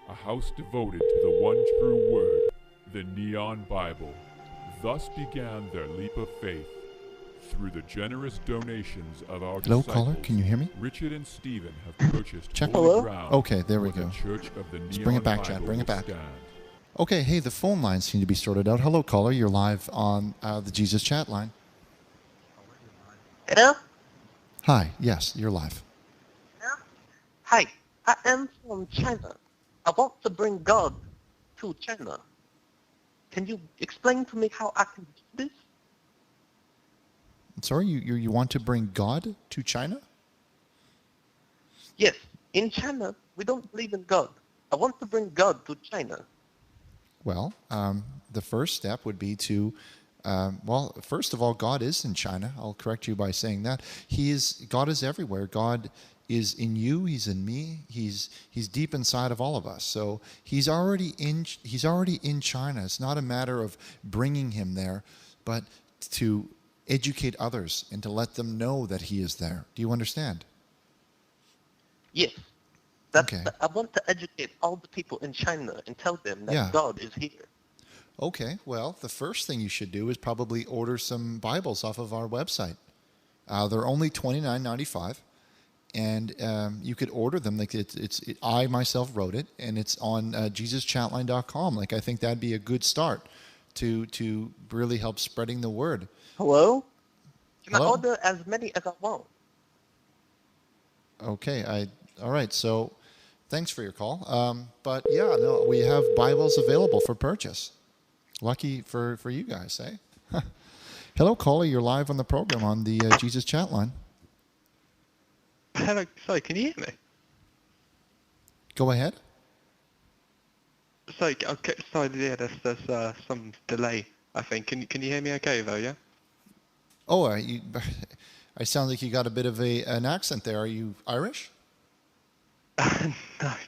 a house devoted to the one true word, the Neon Bible. Thus began their leap of faith. Through the generous donations of our Hello, disciples, caller, can you hear me? Richard and Steven have purchased Check. holy ground. Okay, there we where go. the Church of the Let's Neon bring it back, Bible Chad. Bring it back. will stand. Okay, hey, the phone lines seem to be sorted out. Hello, caller. You're live on the Jesus Chat line. Hello? Hi. Yes, you're live. Hi, I am from China. I want to bring God to China. Can you explain to me how I can do this? Sorry, you want to bring God to China? Yes, in China, we don't believe in God. I want to bring God to China. Well, the first step would be to, first of all, God is in China. I'll correct you by saying that. God is everywhere. God is in you. He's in me. He's deep inside of all of us. So he's already in China. It's not a matter of bringing him there, but to educate others and to let them know that he is there. Do you understand? Yes. Okay. I want to educate all the people in China and tell them that God is here. Okay, well, the first thing you should do is probably order some Bibles off of our website. They're only $29.95, and you could order them. Like I myself wrote it, and it's on JesusChatline.com. Like, I think that'd be a good start to really help spreading the word. Hello? Can Hello? I order as many as I want? Okay, all right. So, thanks for your call. But yeah, no, we have Bibles available for purchase. Lucky for you guys, eh? Hello, caller. You're live on the program on the Jesus Chat line. Hello. Sorry, can you hear me? Go ahead. Sorry, okay, sorry. Yeah, there's some delay, I think. Can you hear me okay though? Yeah. Oh, I sound like you got a bit of an accent there. Are you Irish?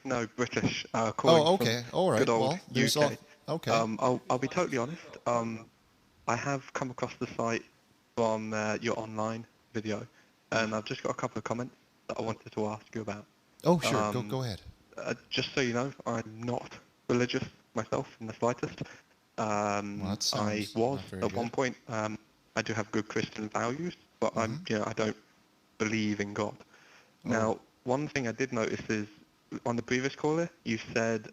No, British. Oh, okay. All right. Good old Well, there's UK. Okay. I'll be totally honest. I have come across the site from your online video, and I've just got a couple of comments that I wanted to ask you about. Oh, sure. Go ahead. just so you know, I'm not religious myself in the slightest. I was at one point. I do have good Christian values, but I don't believe in God. Now, one thing I did notice is on the previous caller, you said,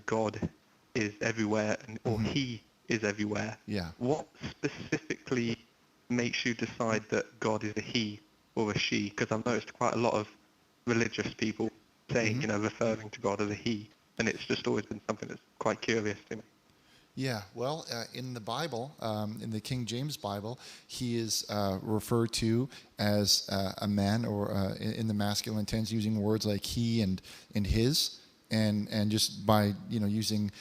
God is everywhere, or He is everywhere. Yeah. What specifically makes you decide that God is a He or a She? Because I've noticed quite a lot of religious people saying, referring to God as a He, and it's just always been something that's quite curious to me. Yeah, well, in the Bible, in the King James Bible, he is referred to as a man, or in the masculine tense, using words like he and his, and just by using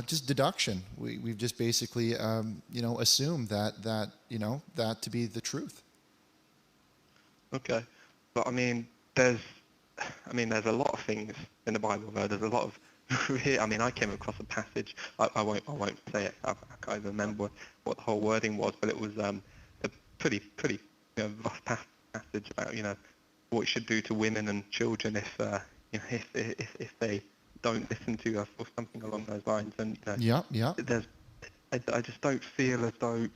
just deduction, we've just basically assumed that to be the truth. Okay, but I mean, there's a lot of things in the Bible though. There's a lot of I came across a passage. I won't say it. I can't remember what the whole wording was, but it was a pretty rough passage about what you should do to women and children if they don't listen to us, or something along those lines. And I just don't feel as though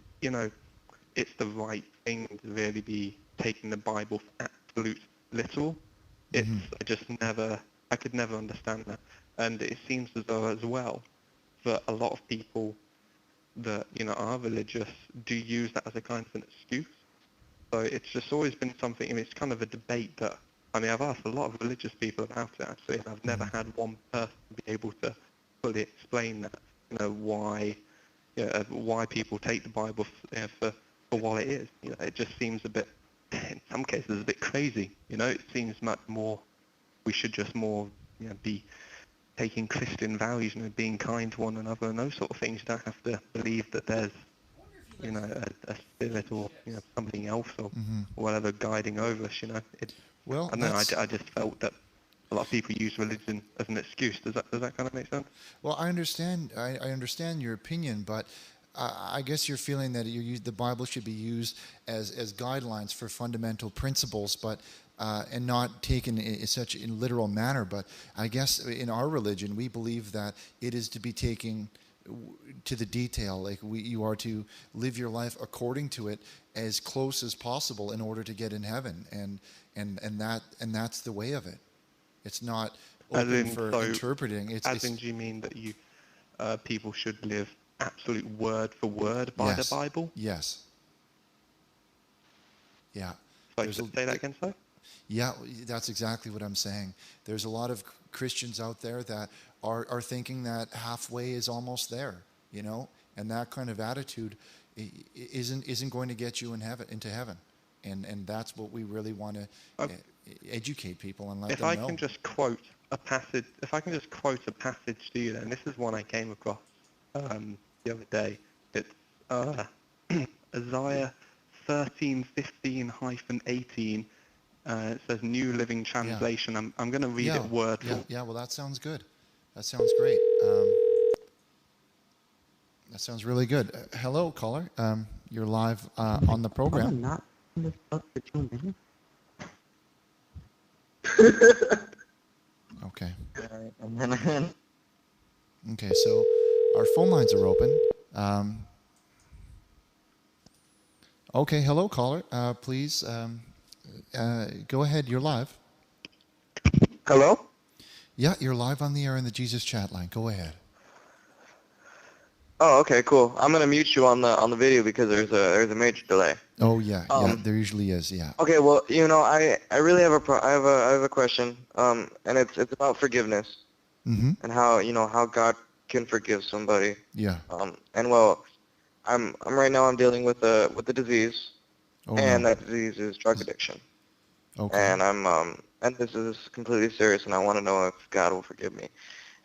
it's the right thing to really be taking the Bible for absolute literal. I could never understand that. And it seems as though as well that a lot of people that are religious do use that as a kind of an excuse. So it's just always been something. It's kind of a debate that I've asked a lot of religious people about it actually, and I've never had one person be able to fully explain that. Why people take the Bible for what it is. It just seems a bit, in some cases, a bit crazy. It seems much more. We should just more be taking Christian values, being kind to one another and those sort of things. You don't have to believe that there's, a spirit or something else or whatever guiding over us. Well, I just felt that a lot of people use religion as an excuse. Does that kind of make sense? Well, I understand. I understand your opinion, but I guess you're feeling that the Bible should be used as guidelines for fundamental principles, but and not taken in such a literal manner. But I guess in our religion, we believe that it is to be taken to the detail. Like you are to live your life according to it as close as possible in order to get in heaven, and that's the way of it. It's not open for interpreting. Do you mean that people should live absolute word for word by the Bible? Yes. Yeah. Say that again, sir? Yeah, that's exactly what I'm saying. There's a lot of Christians out there that are thinking that halfway is almost there, and that kind of attitude isn't going to get you into heaven, and that's what we really want to educate people and let them know. If I can just quote a passage to you, then this is one I came across the other day. It's Isaiah 13:15-18. It says New Living Translation. Yeah. I'm going to read it word for word. Yeah, well, that sounds good. That sounds great. That sounds really good. Hello, caller. You're live on the program. I'm not in this book for 2 minutes. Okay. All right. Okay, so our phone lines are open. Okay, hello, caller. Please go ahead. You're live. Hello? Yeah, you're live on the air in the Jesus Chatline. Go ahead. Oh, okay, cool. I'm gonna mute you on the video because there's a major delay. Oh yeah, there usually is. Yeah. Okay, well, I really have I have a question, and it's about forgiveness, and how God can forgive somebody. Yeah. And well, I'm right now dealing with a disease, and that disease is drug addiction. Okay. And and this is completely serious, and I want to know if God will forgive me.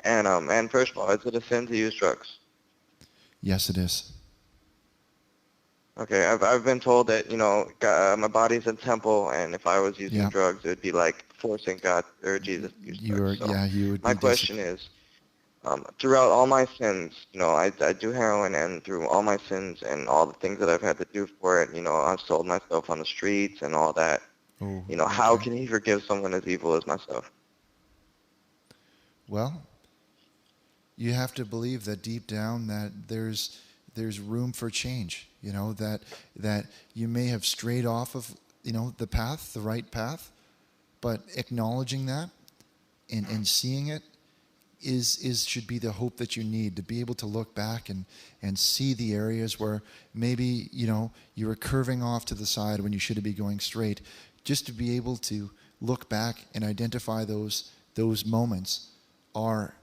And first of all, is it a sin to use drugs? Yes, it is. Okay, I've been told that God, my body's a temple, and if I was using drugs, it would be like forcing God or Jesus to use drugs. You would. My question is, throughout all my sins, I do heroin, and through all my sins and all the things that I've had to do for it, I've sold myself on the streets and all that. How can He forgive someone as evil as myself? well, you have to believe that deep down that there's room for change. You know, that you may have strayed off of, you know, the path, the right path, but acknowledging that and seeing it should be the hope that you need to be able to look back and see the areas where maybe, you know, you were curving off to the side when you should be going straight. Just to be able to look back and identify those moments are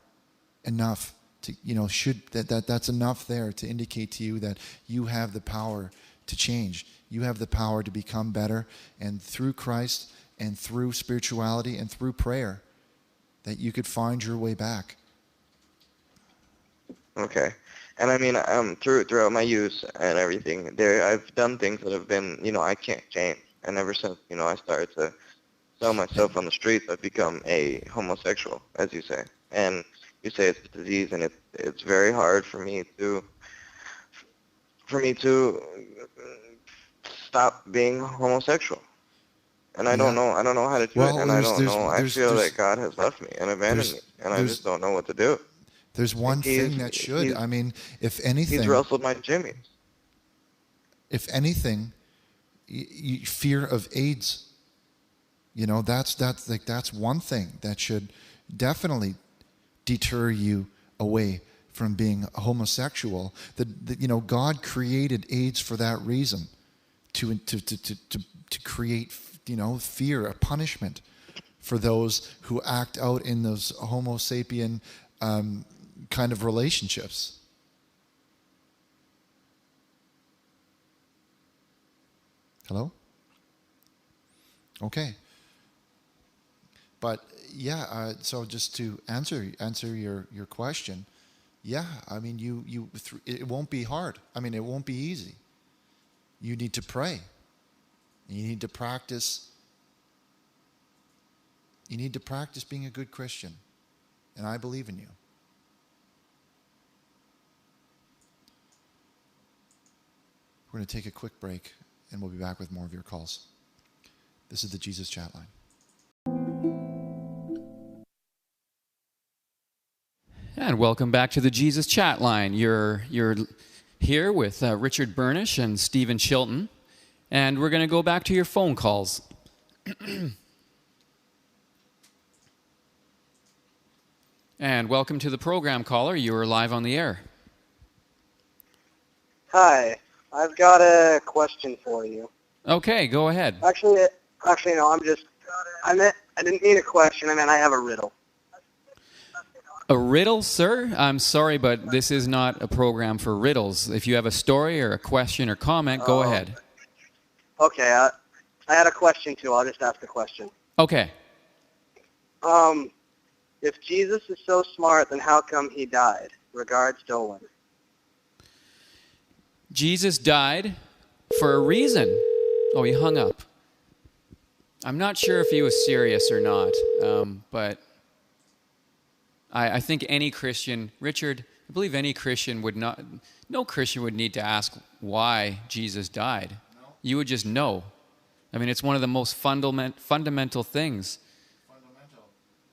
enough to, you know, that's enough there to indicate to you that you have the power to change. You have the power to become better, and through Christ and through spirituality and through prayer, that you could find your way back. Okay. And I mean, throughout my youth and everything, I've done things that have been, you know, I can't change. And ever since, you know, I started to sell myself on the streets, I've become a homosexual, as you say. And you say it's a disease, and it's very hard for me to stop being homosexual. And I don't know how to do it, and I don't know. I feel that God has left me and abandoned me, and I just don't know what to do. There's one thing that should, I mean, if anything... He's wrestled my jimmies. If anything, fear of AIDS, you know, that's one thing that should definitely deter you away from being a homosexual. You know, God created AIDS for that reason, to create, you know, fear, a punishment for those who act out in those homo sapien kind of relationships. Hello? Okay. But yeah, so just to answer your question, yeah, I mean, it won't be hard. I mean, it won't be easy. You need to pray. You need to practice. You need to practice being a good Christian. And I believe in you. We're going to take a quick break, and we'll be back with more of your calls. This is the Jesus Chatline. And welcome back to the Jesus Chatline. You're here with Richard Burnish and Steven Chilton, and we're going to go back to your phone calls. And welcome to the program, caller. You are live on the air. Hi, I've got a question for you. Okay, go ahead. Actually, no. I didn't mean a question. I meant I have a riddle. A riddle, sir? I'm sorry, but this is not a program for riddles. If you have a story or a question or comment, go ahead. Okay, I had a question too. I'll just ask the question. Okay. If Jesus is so smart, then how come he died? Regards, Dolan. Jesus died for a reason. Oh, he hung up. I'm not sure if he was serious or not, but I think any Christian, Richard, I believe any Christian would not, no Christian would need to ask why Jesus died. No. You would just know. I mean, it's one of the most fundamental things.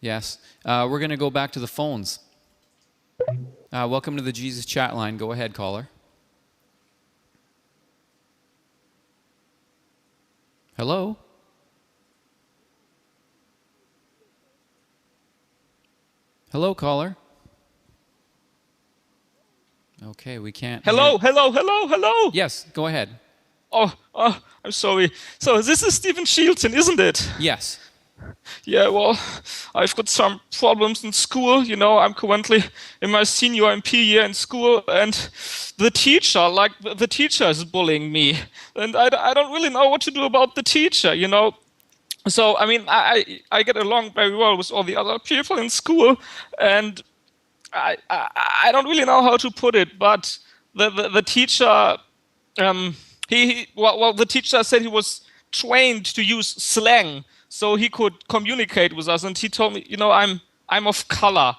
Yes. We're going to go back to the phones. Welcome to the Jesus Chatline. Go ahead, caller. Hello? Hello, caller. Okay, we can't... Hello. Yes, go ahead. Oh, I'm sorry. So this is Steven Chilton, isn't it? Yes. Yeah, well, I've got some problems in school. You know, I'm currently in my senior MP year in school, and the teacher is bullying me. And I don't really know what to do about the teacher, you know. So, I mean, I get along very well with all the other people in school, and I don't really know how to put it, but the teacher, the teacher said he was trained to use slang so he could communicate with us, and he told me, you know, I'm of color,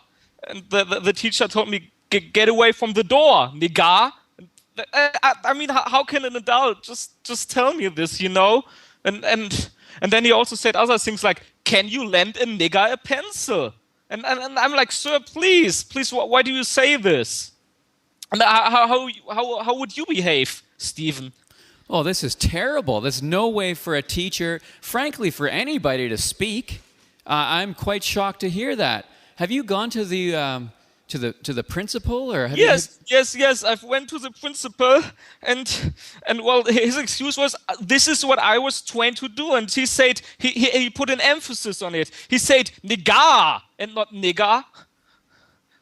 and the teacher told me, get away from the door, nigga. I mean, how can an adult just tell me this, you know? And then he also said other things like, can you lend a nigger a pencil? And I'm like, sir, please, why do you say this? And how would you behave, Steven? Oh, this is terrible. There's no way for a teacher, frankly, for anybody to speak. I'm quite shocked to hear that. Have you gone to the principal, or have Yes. I've went to the principal, and well, his excuse was, this is what I was trained to do, and he said he put an emphasis on it. He said nigga and not nigga.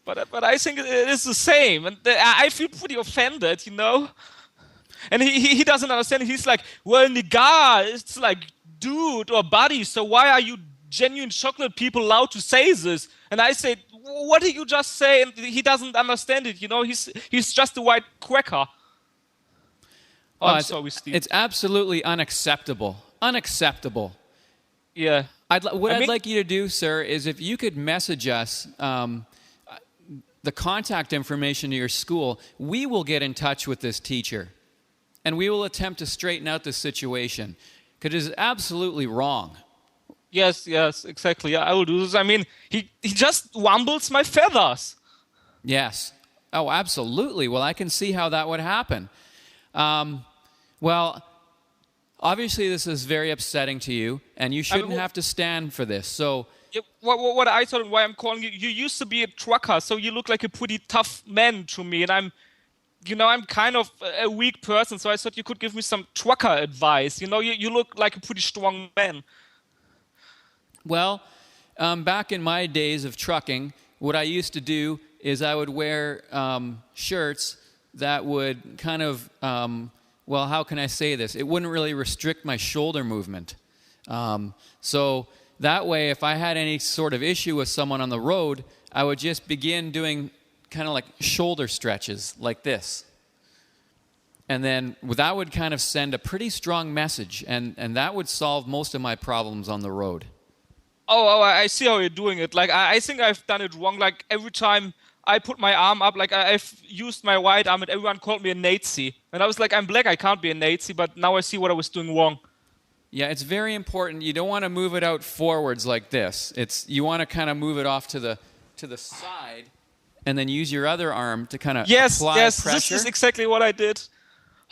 But I think it is the same, and I feel pretty offended, you know. And he doesn't understand. He's like, well, nigga, it's like dude or buddy. So why are you genuine chocolate people allowed to say this? And I said, what did you just say? And he doesn't understand it, you know. He's just a white cracker. I'm sorry, Steve. It's absolutely unacceptable. Unacceptable. Yeah. I'd like you to do, sir, is if you could message us the contact information to your school, we will get in touch with this teacher, and we will attempt to straighten out this situation, because it is absolutely wrong. Yes, exactly. Yeah, I will do this. I mean, he just wumbles my feathers. Yes. Oh, absolutely. Well, I can see how that would happen. Well, obviously this is very upsetting to you, and you shouldn't have to stand for this. So, yeah, what I told him, why I'm calling you, you used to be a trucker, so you look like a pretty tough man to me, and I'm kind of a weak person, so I thought you could give me some trucker advice. You know, you look like a pretty strong man. Well, back in my days of trucking, what I used to do is I would wear shirts that would kind of, well, how can I say this? It wouldn't really restrict my shoulder movement. So that way, if I had any sort of issue with someone on the road, I would just begin doing kind of like shoulder stretches like this. And then that would kind of send a pretty strong message, and that would solve most of my problems on the road. Oh, I see how you're doing it. Like, I think I've done it wrong. Like, every time I put my arm up, like, I've used my right arm, and everyone called me a Nazi. And I was like, I'm black, I can't be a Nazi, but now I see what I was doing wrong. Yeah, it's very important. You don't want to move it out forwards like this. You want to kind of move it off to the side, and then use your other arm to kind of apply pressure. This is exactly what I did.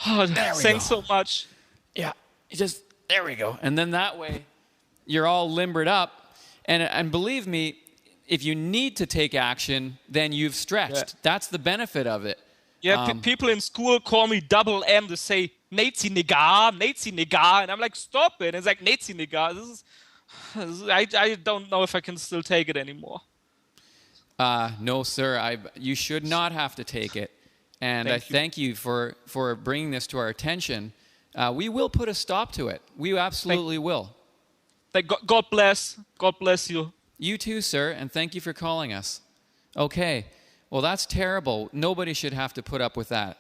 Oh, thanks so much. Yeah, there we go. And then that way, you're all limbered up. And believe me, if you need to take action, then you've stretched. Yeah. That's the benefit of it. Yeah, people in school call me double M to say Nazi nigga, and I'm like, stop it. And it's like, Nazi nigga. I don't know if I can still take it anymore. No, sir. You should not have to take it. And I thank you for bringing this to our attention. We will put a stop to it. We absolutely will. God bless. God bless you. You too, sir, and thank you for calling us. Okay. Well, that's terrible. Nobody should have to put up with that.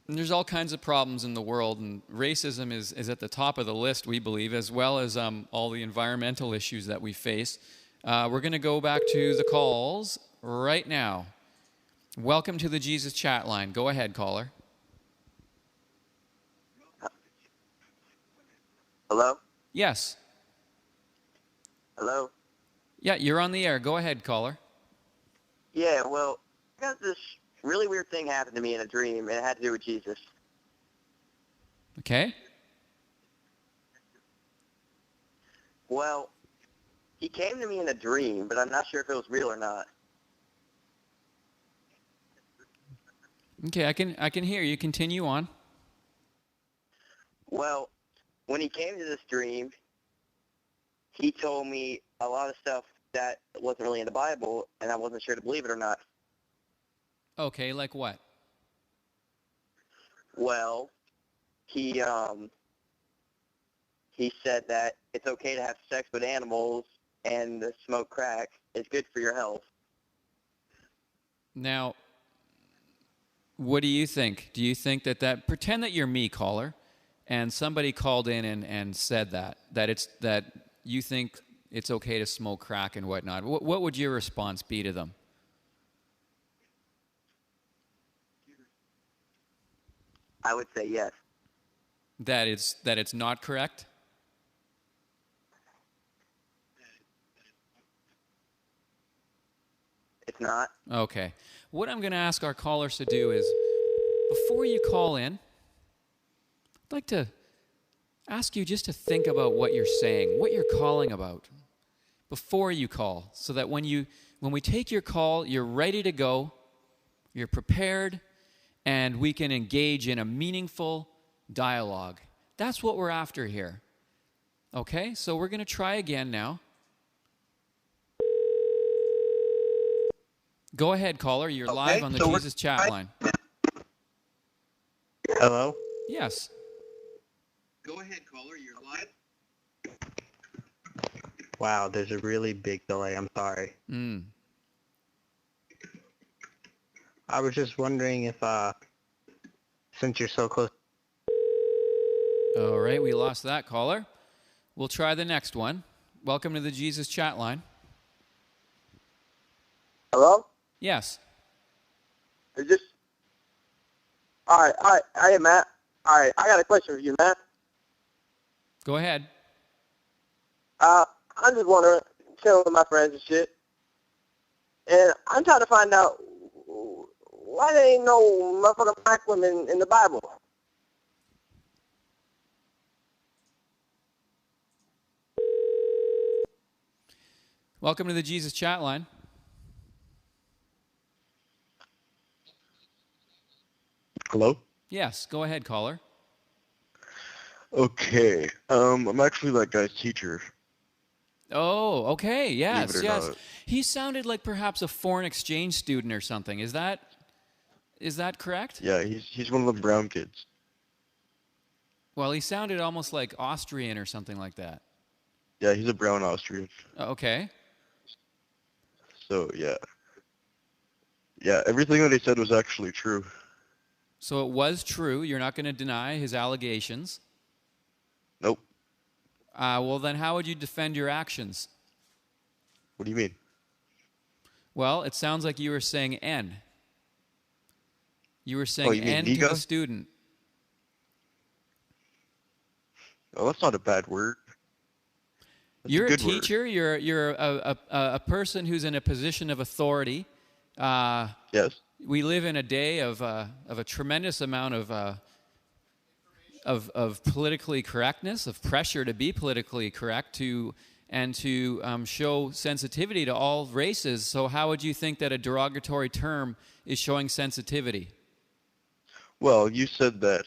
And there's all kinds of problems in the world, and racism is at the top of the list, we believe, as well as all the environmental issues that we face. We're going to go back to the calls right now. Welcome to the Jesus Chatline. Go ahead, caller. Hello? Yes. Hello? Yeah, you're on the air. Go ahead, caller. Yeah, well, I got this really weird thing happened to me in a dream, and it had to do with Jesus. Okay. Well, he came to me in a dream, but I'm not sure if it was real or not. Okay, I can hear you. Continue on. Well, when he came to this dream, he told me a lot of stuff that wasn't really in the Bible, and I wasn't sure to believe it or not. Okay, like what? Well, he said that it's okay to have sex with animals and to smoke crack is good for your health. Now, what do you think? Do you think that pretend that you're me, caller, and somebody called in and said that you think it's okay to smoke crack and whatnot? What would your response be to them? I would say yes. That it's not correct? not. Okay. What I'm going to ask our callers to do is, before you call in, I'd like to ask you just to think about what you're saying, what you're calling about, before you call, so that when we take your call, you're ready to go, you're prepared, and we can engage in a meaningful dialogue. That's what we're after here. Okay? So we're going to try again now. Go ahead, caller. You're live on the Jesus Chatline. Hello? Yes. Go ahead, caller. You're live. Wow, there's a really big delay. I'm sorry. I was just wondering if, since you're so close. All right, we lost that caller. We'll try the next one. Welcome to the Jesus Chatline. Hello? Yes. Is this... All right, Matt. All right, I got a question for you, Matt. Go ahead. I'm just wondering, chilling with my friends and shit, and I'm trying to find out why there ain't no motherfucking black women in the Bible. Welcome to the Jesus Chatline. Hello? Yes, go ahead, caller. Okay. I'm actually that guy's teacher. Oh, okay, yes, Believe it or yes. not. He sounded like perhaps a foreign exchange student or something. Is that correct? Yeah, he's one of the brown kids. Well, he sounded almost like Austrian or something like that. Yeah, he's a brown Austrian. Okay. So, yeah. Yeah, everything that he said was actually true. So it was true. You're not going to deny his allegations? Nope. Well, then how would you defend your actions? What do you mean? Well, it sounds like you were saying N. You were saying you mean N Niga? to the student. Oh, that's not a bad word. That's You're a good word. teacher. You're a person who's in a position of authority. Yes. We live in a day of a tremendous amount of politically correctness, of pressure to be politically correct, to show sensitivity to all races. So how would you think that a derogatory term is showing sensitivity? Well, you said that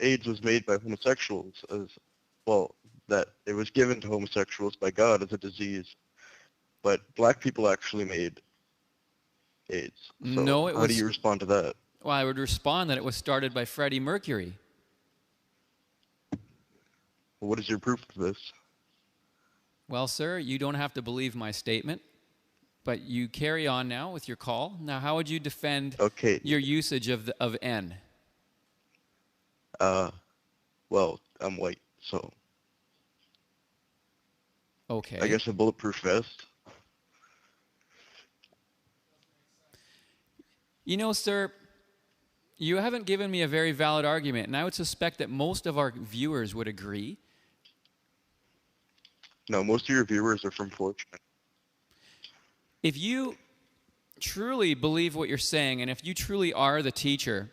AIDS was made by homosexuals that it was given to homosexuals by God as a disease, but black people actually made AIDS. So No, it how do you respond to that? Well, I would respond that it was started by Freddie Mercury. What is your proof of this? Well, sir, you don't have to believe my statement, but you carry on now with your call. Now, how would you defend your usage of N? Well, I'm white, so. Okay. I guess a bulletproof vest. You know, sir, you haven't given me a very valid argument, and I would suspect that most of our viewers would agree. No, most of your viewers are from 4chan. If you truly believe what you're saying, and if you truly are the teacher,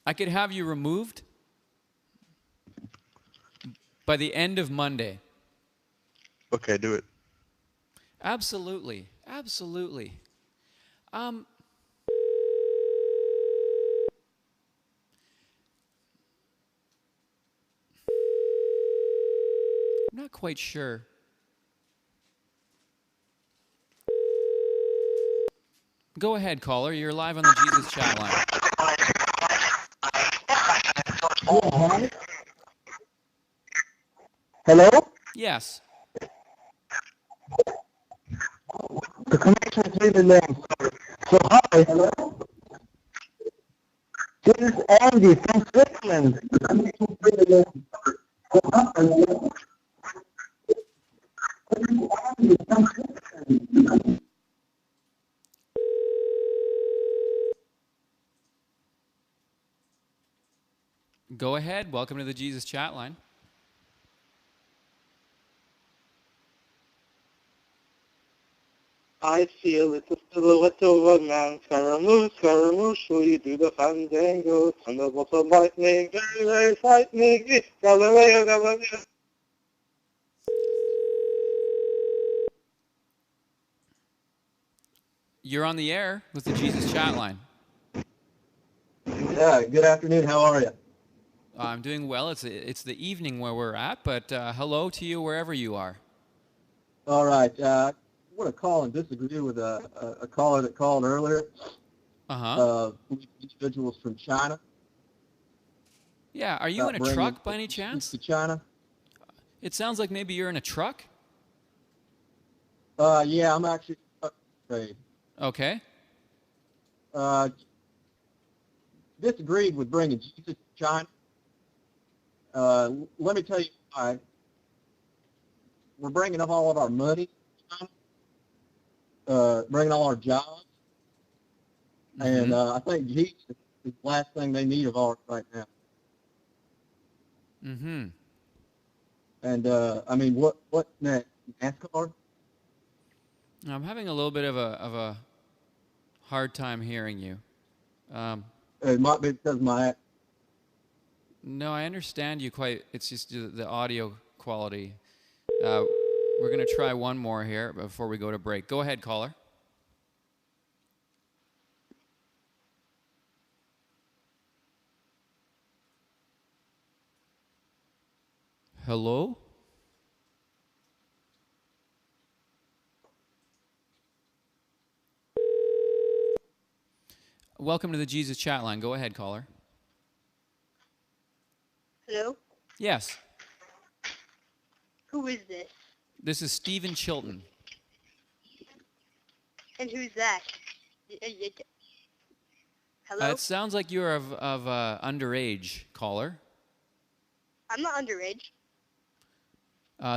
I could have you removed by the end of Monday. Okay, do it. Absolutely. Absolutely. I'm not quite sure. Go ahead, caller. You're live on the Jesus Chatline. Hello? Yes. The connection is really low. So, hi. Hello? This is Andy from Switzerland. The connection is really low. So, hi. This is Andy from Switzerland. Go ahead. Welcome to the Jesus Chatline. I feel it's a silhouette of a man. Scaramouche, Scaramouche, will you do the fandango? Thunderbolts of lightning, very, very frightening. Galileo, Galileo. You're on the air with the Jesus Chatline. Yeah, good afternoon. How are you? I'm doing well. It's the evening where we're at, but hello to you wherever you are. All right. I want to call and disagree with a caller that called earlier. Individuals from China. Yeah, are you in a truck by any chance? To China. It sounds like maybe you're in a truck. Yeah, I'm actually trade. Okay. Disagreed with bringing Jesus to China. Let me tell you why. We're bringing up all of our money to China, bringing all our jobs, and I think Jesus is the last thing they need of ours right now. Mm-hmm. And I mean, what next? NASCAR? I'm having a little bit of a hard time hearing you. It might be because my... No, I understand you quite. It's just the audio quality. We're going to try one more here before we go to break. Go ahead, caller. Hello? Welcome to the Jesus Chatline. Go ahead, caller. Hello? Yes. Who is this? This is Steven Chilton. And who's that? Hello? It sounds like you're of underage, caller. I'm not underage.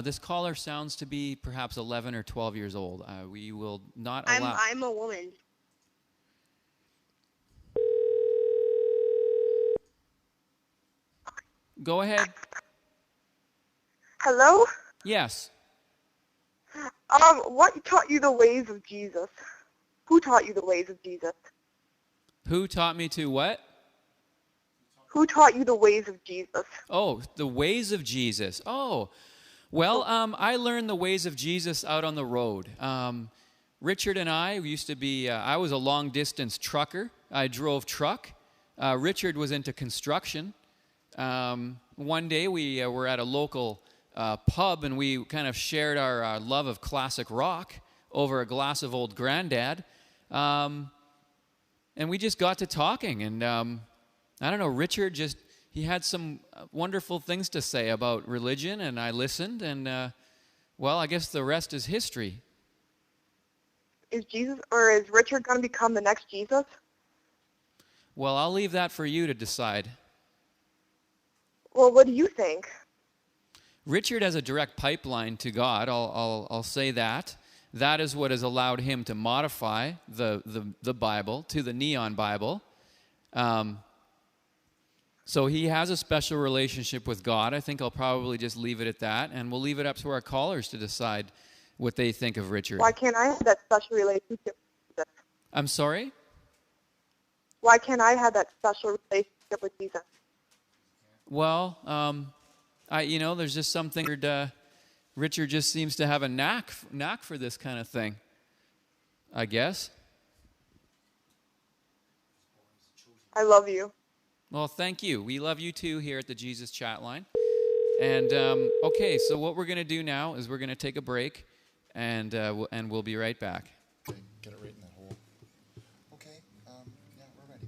This caller sounds to be perhaps 11 or 12 years old. We will not allow... I'm a woman. Go ahead. Hello? Yes. What taught you the ways of Jesus? Who taught you the ways of Jesus? Who taught me to what? Who taught you the ways of Jesus? Oh, the ways of Jesus. Oh, well, I learned the ways of Jesus out on the road. Richard and I used to be, I was a long-distance trucker. I drove truck. Richard was into construction. One day we were at a local pub and we kind of shared our love of classic rock over a glass of Old Grandad. And we just got to talking and I don't know, Richard he had some wonderful things to say about religion and I listened and well, I guess the rest is history. Is Richard going to become the next Jesus? Well, I'll leave that for you to decide. Well, what do you think? Richard has a direct pipeline to God. I'll say that. That is what has allowed him to modify the Bible to the Neon Bible. So he has a special relationship with God. I think I'll probably just leave it at that, and we'll leave it up to our callers to decide what they think of Richard. Why can't I have that special relationship with Jesus? I'm sorry? Why can't I have that special relationship with Jesus? Well, there's just something. Richard just seems to have a knack for this kind of thing, I guess. I love you. Well, thank you. We love you too here at the Jesus Chatline. And okay, so what we're going to do now is we're going to take a break, and we'll be right back. Okay, get it right in that hole. Okay, yeah, we're ready.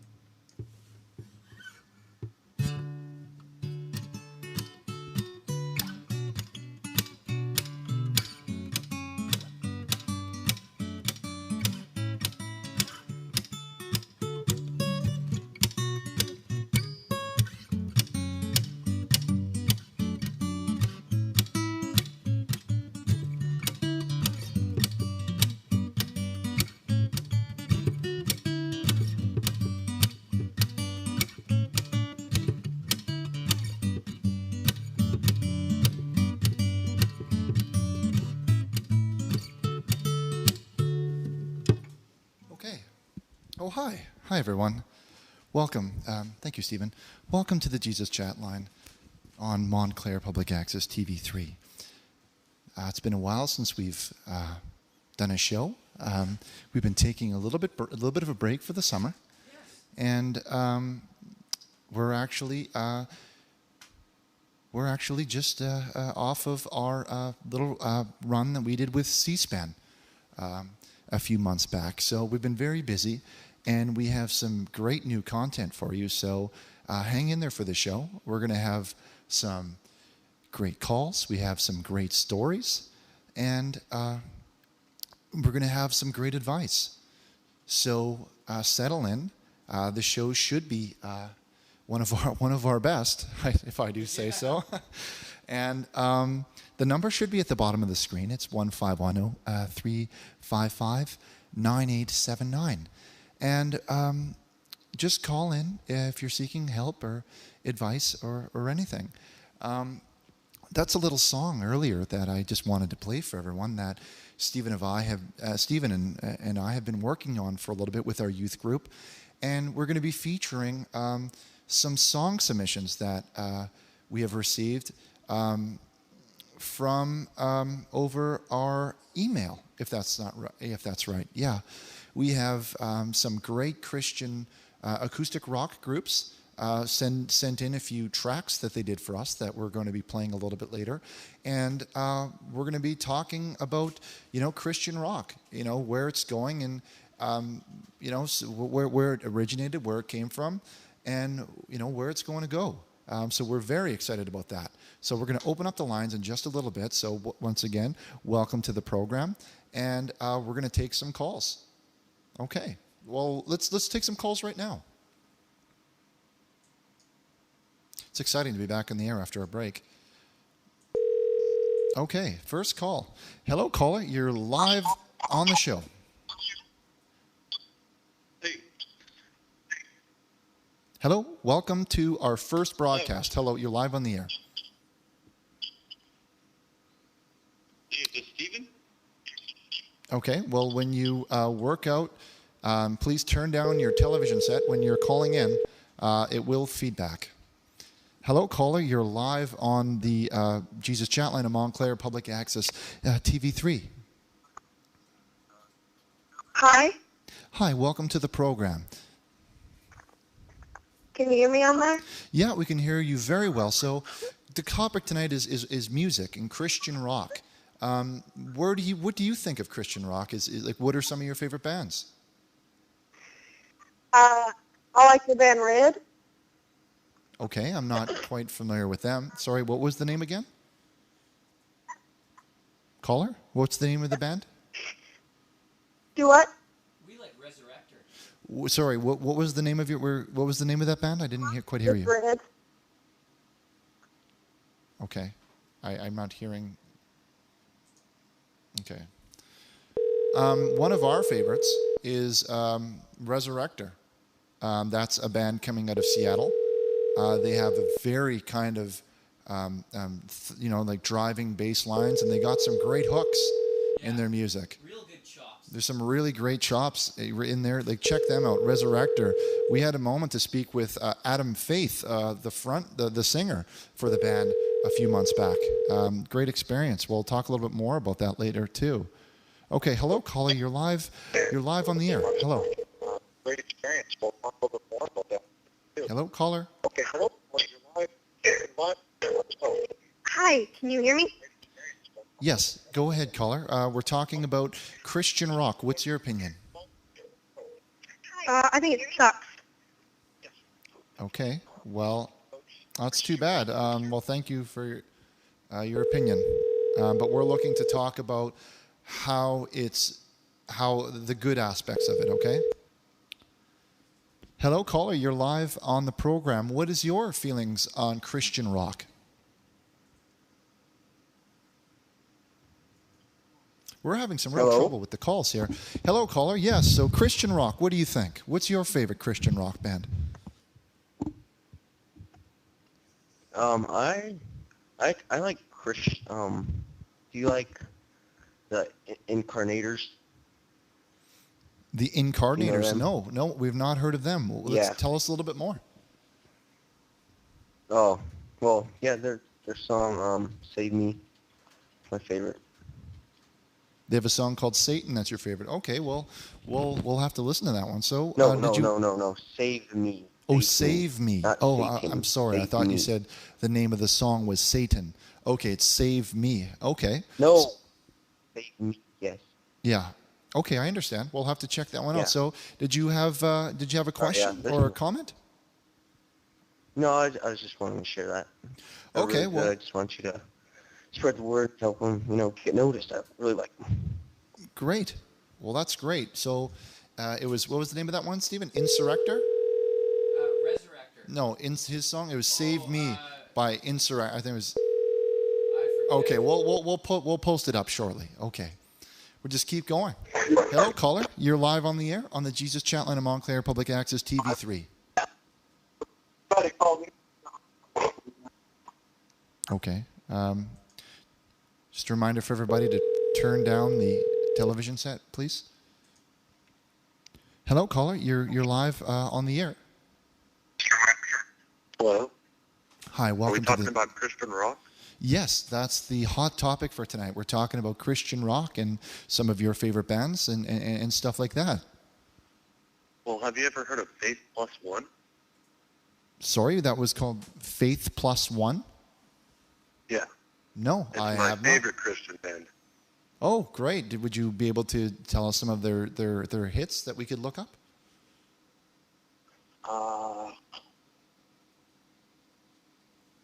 Oh, hi. Hi, everyone. Welcome. Thank you, Steven. Welcome to the Jesus Chatline on Montclair Public Access TV3. It's been a while since we've done a show. We've been taking a little bit of a break for the summer, and we're actually just off of our little run that we did with C-SPAN a few months back. So we've been very busy, and we have some great new content for you. So hang in there for the show. We're going to have some great calls. We have some great stories, and we're going to have some great advice. So settle in. The show should be one of our best, if I do say so. And the number should be at the bottom of the screen. It's 1-510-355-9879. And just call in if you're seeking help or advice or anything. That's a little song earlier that I just wanted to play for everyone that Steven and I have been working on for a little bit with our youth group. And we're going to be featuring some song submissions that we have received from over our email, if that's right. Yeah, we have some great Christian acoustic rock groups sent in a few tracks that they did for us that we're going to be playing a little bit later, and we're going to be talking about Christian rock, where it's going, and where it originated, where it came from, and where it's going to go. So we're very excited about that. So we're going to open up the lines in just a little bit. So once again, welcome to the program, and we're going to take some calls. Okay. Well, let's take some calls right now. It's exciting to be back in the air after a break. Okay, first call. Hello, caller. You're live on the show. Hello, welcome to our first broadcast. Hello, you're live on the air. Is this Steven? Okay, well, when you work out, please turn down your television set when you're calling in. It will feedback. Hello, caller. You're live on the Jesus Chatline of Montclair Public Access TV3. Hi. Hi, welcome to the program. Can you hear me on there? Yeah, we can hear you very well. So the topic tonight is music and Christian rock. What do you think of Christian rock? Is like, what are some of your favorite bands? I like the band Red. Okay, I'm not quite familiar with them. Sorry, what was the name again? Caller, what's the name of the band? Do what? We like Resurrector. Sorry, what was the name of what was the name of that band? I didn't quite hear you. Red. Okay, I'm not hearing. Okay. One of our favorites is Resurrector. That's a band coming out of Seattle. They have a very kind of, like driving bass lines, and they got some great hooks in their music. Real good chops. There's some really great chops in there. Like, check them out, Resurrector. We had a moment to speak with Adam Faith, the singer for the band, a few months back. Great experience. We'll talk a little bit more about that later too. Okay, hello, caller. You're live on the air. Hello. Great experience. We'll talk a little bit more about that. Hello, caller. Okay, hello. Hi, can you hear me? Yes, go ahead, caller. We're talking about Christian rock. What's your opinion? I think it sucks. Okay, well, that's too bad. Well, thank you for your opinion. But we're looking to talk about how the good aspects of it, okay? Hello, caller. You're live on the program. What is your feelings on Christian rock? We're having some real trouble with the calls here. Hello, caller. Yes, so Christian rock, what do you think? What's your favorite Christian rock band? I like Christian. Do you like the Incarnators? The Incarnators? them? No, we've not heard of them. Tell us a little bit more. Oh, well, yeah, their song "Save Me," my favorite. They have a song called Seton. That's your favorite. Okay, well, we'll have to listen to that one. So No, Save Me. Oh, Save Me. Oh, I'm sorry. I thought you said the name of the song was Satan. Okay, it's Save Me. Okay. No. Save Me. Yes. Yeah. Okay, I understand. We'll have to check that one out. So, did you have a question or a comment? No, I was just wanting to share that. Okay, I just want you to spread the word, help them, get noticed. I really like them. Great. Well, that's great. So, what was the name of that one, Stephen? Insurrector? Resurrector. No, his song. It was "Save Me" by Insurrector. I think it was. Okay, we'll post it up shortly. Okay, we'll just keep going. Hello, caller. You're live on the air on the Jesus Chatline of Montclair Public Access TV3. Okay. Just a reminder for everybody to turn down the television set, please. Hello, caller. You're live on the air. Hello. Hi, welcome. Are we talking about Christian rock? Yes, that's the hot topic for tonight. We're talking about Christian rock and some of your favorite bands and stuff like that. Well, have you ever heard of Faith Plus One? Sorry, that was called Faith Plus One? Yeah. No, it's I my have favorite Christian band. Oh, great. Would you be able to tell us some of their hits that we could look up?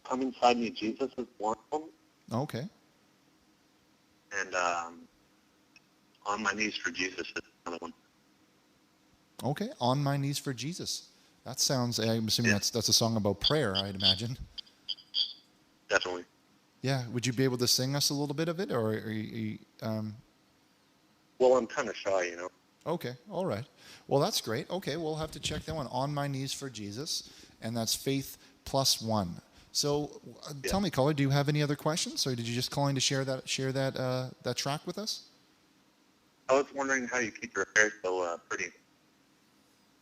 Come Inside Me, Jesus is one of them. Okay. And On My Knees for Jesus is another one. Okay, On My Knees for Jesus. That sounds, I'm assuming that's a song about prayer, I'd imagine. Definitely. Yeah, would you be able to sing us a little bit of it, or are you, Well, I'm kind of shy, Okay, all right. Well, that's great. Okay, we'll have to check that one. On My Knees for Jesus, and that's Faith Plus One. So, tell me, caller, do you have any other questions, or did you just call in to share that track with us? I was wondering how you keep your hair so pretty.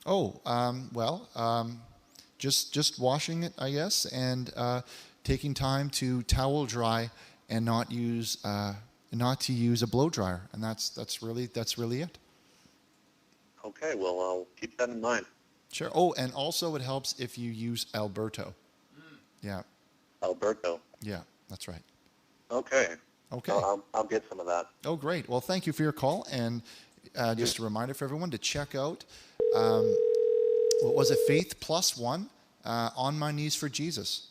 Oh, just washing it, I guess, and taking time to towel dry and not to use a blow dryer, and that's really it. Okay, well, I'll keep that in mind. Sure. Oh, and also it helps if you use Alberto. Yeah. Alberto. Yeah, that's right. Okay. Okay. I'll get some of that. Oh, great. Well, thank you for your call, and just a reminder for everyone to check out, what was it, Faith Plus One, On My Knees for Jesus.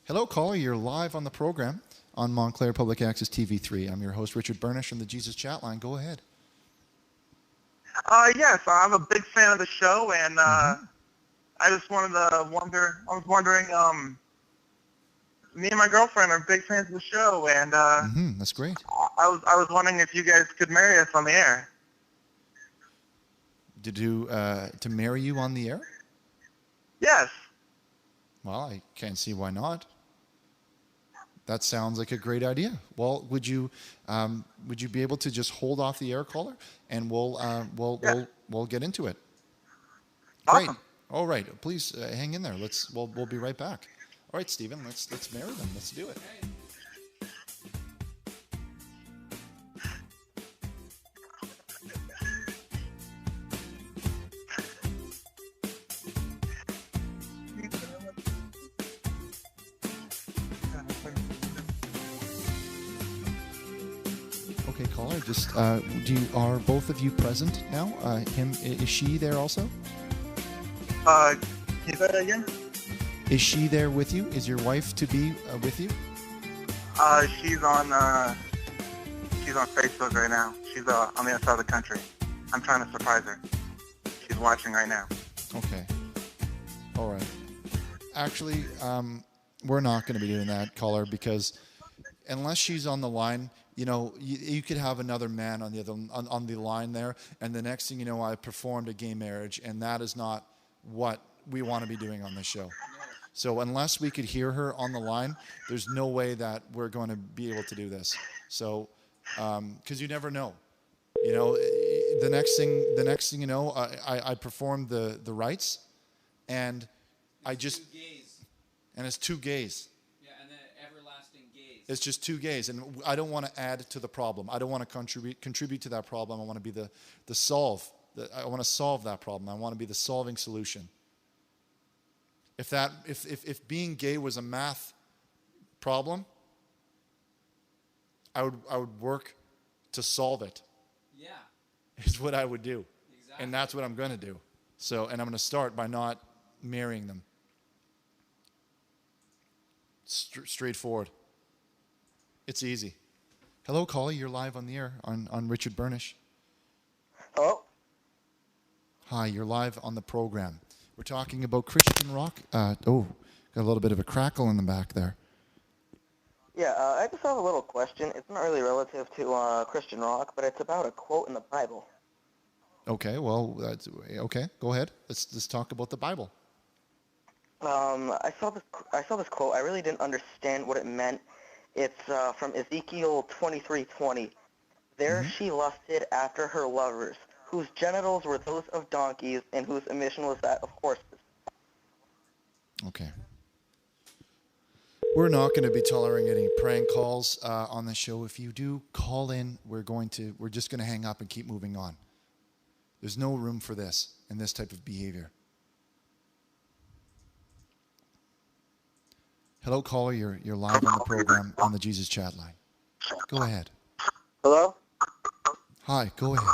Hello, caller. You're live on the program on Montclair Public Access TV3. I'm your host, Richard Burnish, from the Jesus Chatline. Go ahead. Yes, I'm a big fan of the show, and I just wanted to I was wondering, me and my girlfriend are big fans of the show, and that's great. I was wondering if you guys could marry us on the air. To marry you on the air? Yes. Well, I can't see why not. That sounds like a great idea. Well, would you be able to just hold off the air, caller, and we'll get into it. Awesome. Great. All right. Please hang in there. We'll be right back. All right, Stephen. Let's marry them. Let's do it. Okay, caller. Just are both of you present now? Is she there also? Can you say that again? Is she there with you? Is your wife to be with you? She's on Facebook right now. She's on the other side of the country. I'm trying to surprise her. She's watching right now. Okay. All right. Actually, we're not going to be doing that, caller, because unless she's on the line, you could have another man on the line there, and the next thing you know, I performed a gay marriage, and that is not what we want to be doing on this show. So unless we could hear her on the line, there's no way that we're going to be able to do this. So, because you never know, the next thing you know, I performed the rites, and it's two gays. Yeah, and then everlasting gaze. It's just two gays, and I don't want to add to the problem. I don't want to contribute to that problem. I want to be the solve. I want to solve that problem. I want to be the solving solution. If being gay was a math problem, I would work to solve it. Yeah. Is what I would do. Exactly. And that's what I'm going to do. So, and I'm going to start by not marrying them. Straightforward. It's easy. Hello, caller. You're live on the air on Richard Burnish. Hello? Hi, you're live on the program. We're talking about Christian rock. Got a little bit of a crackle in the back there. Yeah, I just have a little question. It's not really relative to Christian rock, but it's about a quote in the Bible. Okay, well, okay. Go ahead. Let's talk about the Bible. I saw this quote. I really didn't understand what it meant. It's from Ezekiel 23:20. There she lusted after her lovers, whose genitals were those of donkeys and whose emission was that of horses. Okay. We're not going to be tolerating any prank calls on the show. If you do call in, we're just going to hang up and keep moving on. There's no room for this and this type of behavior. Hello, caller. You're live on the program on the Jesus Chatline. Go ahead. Hello? Hi, go ahead.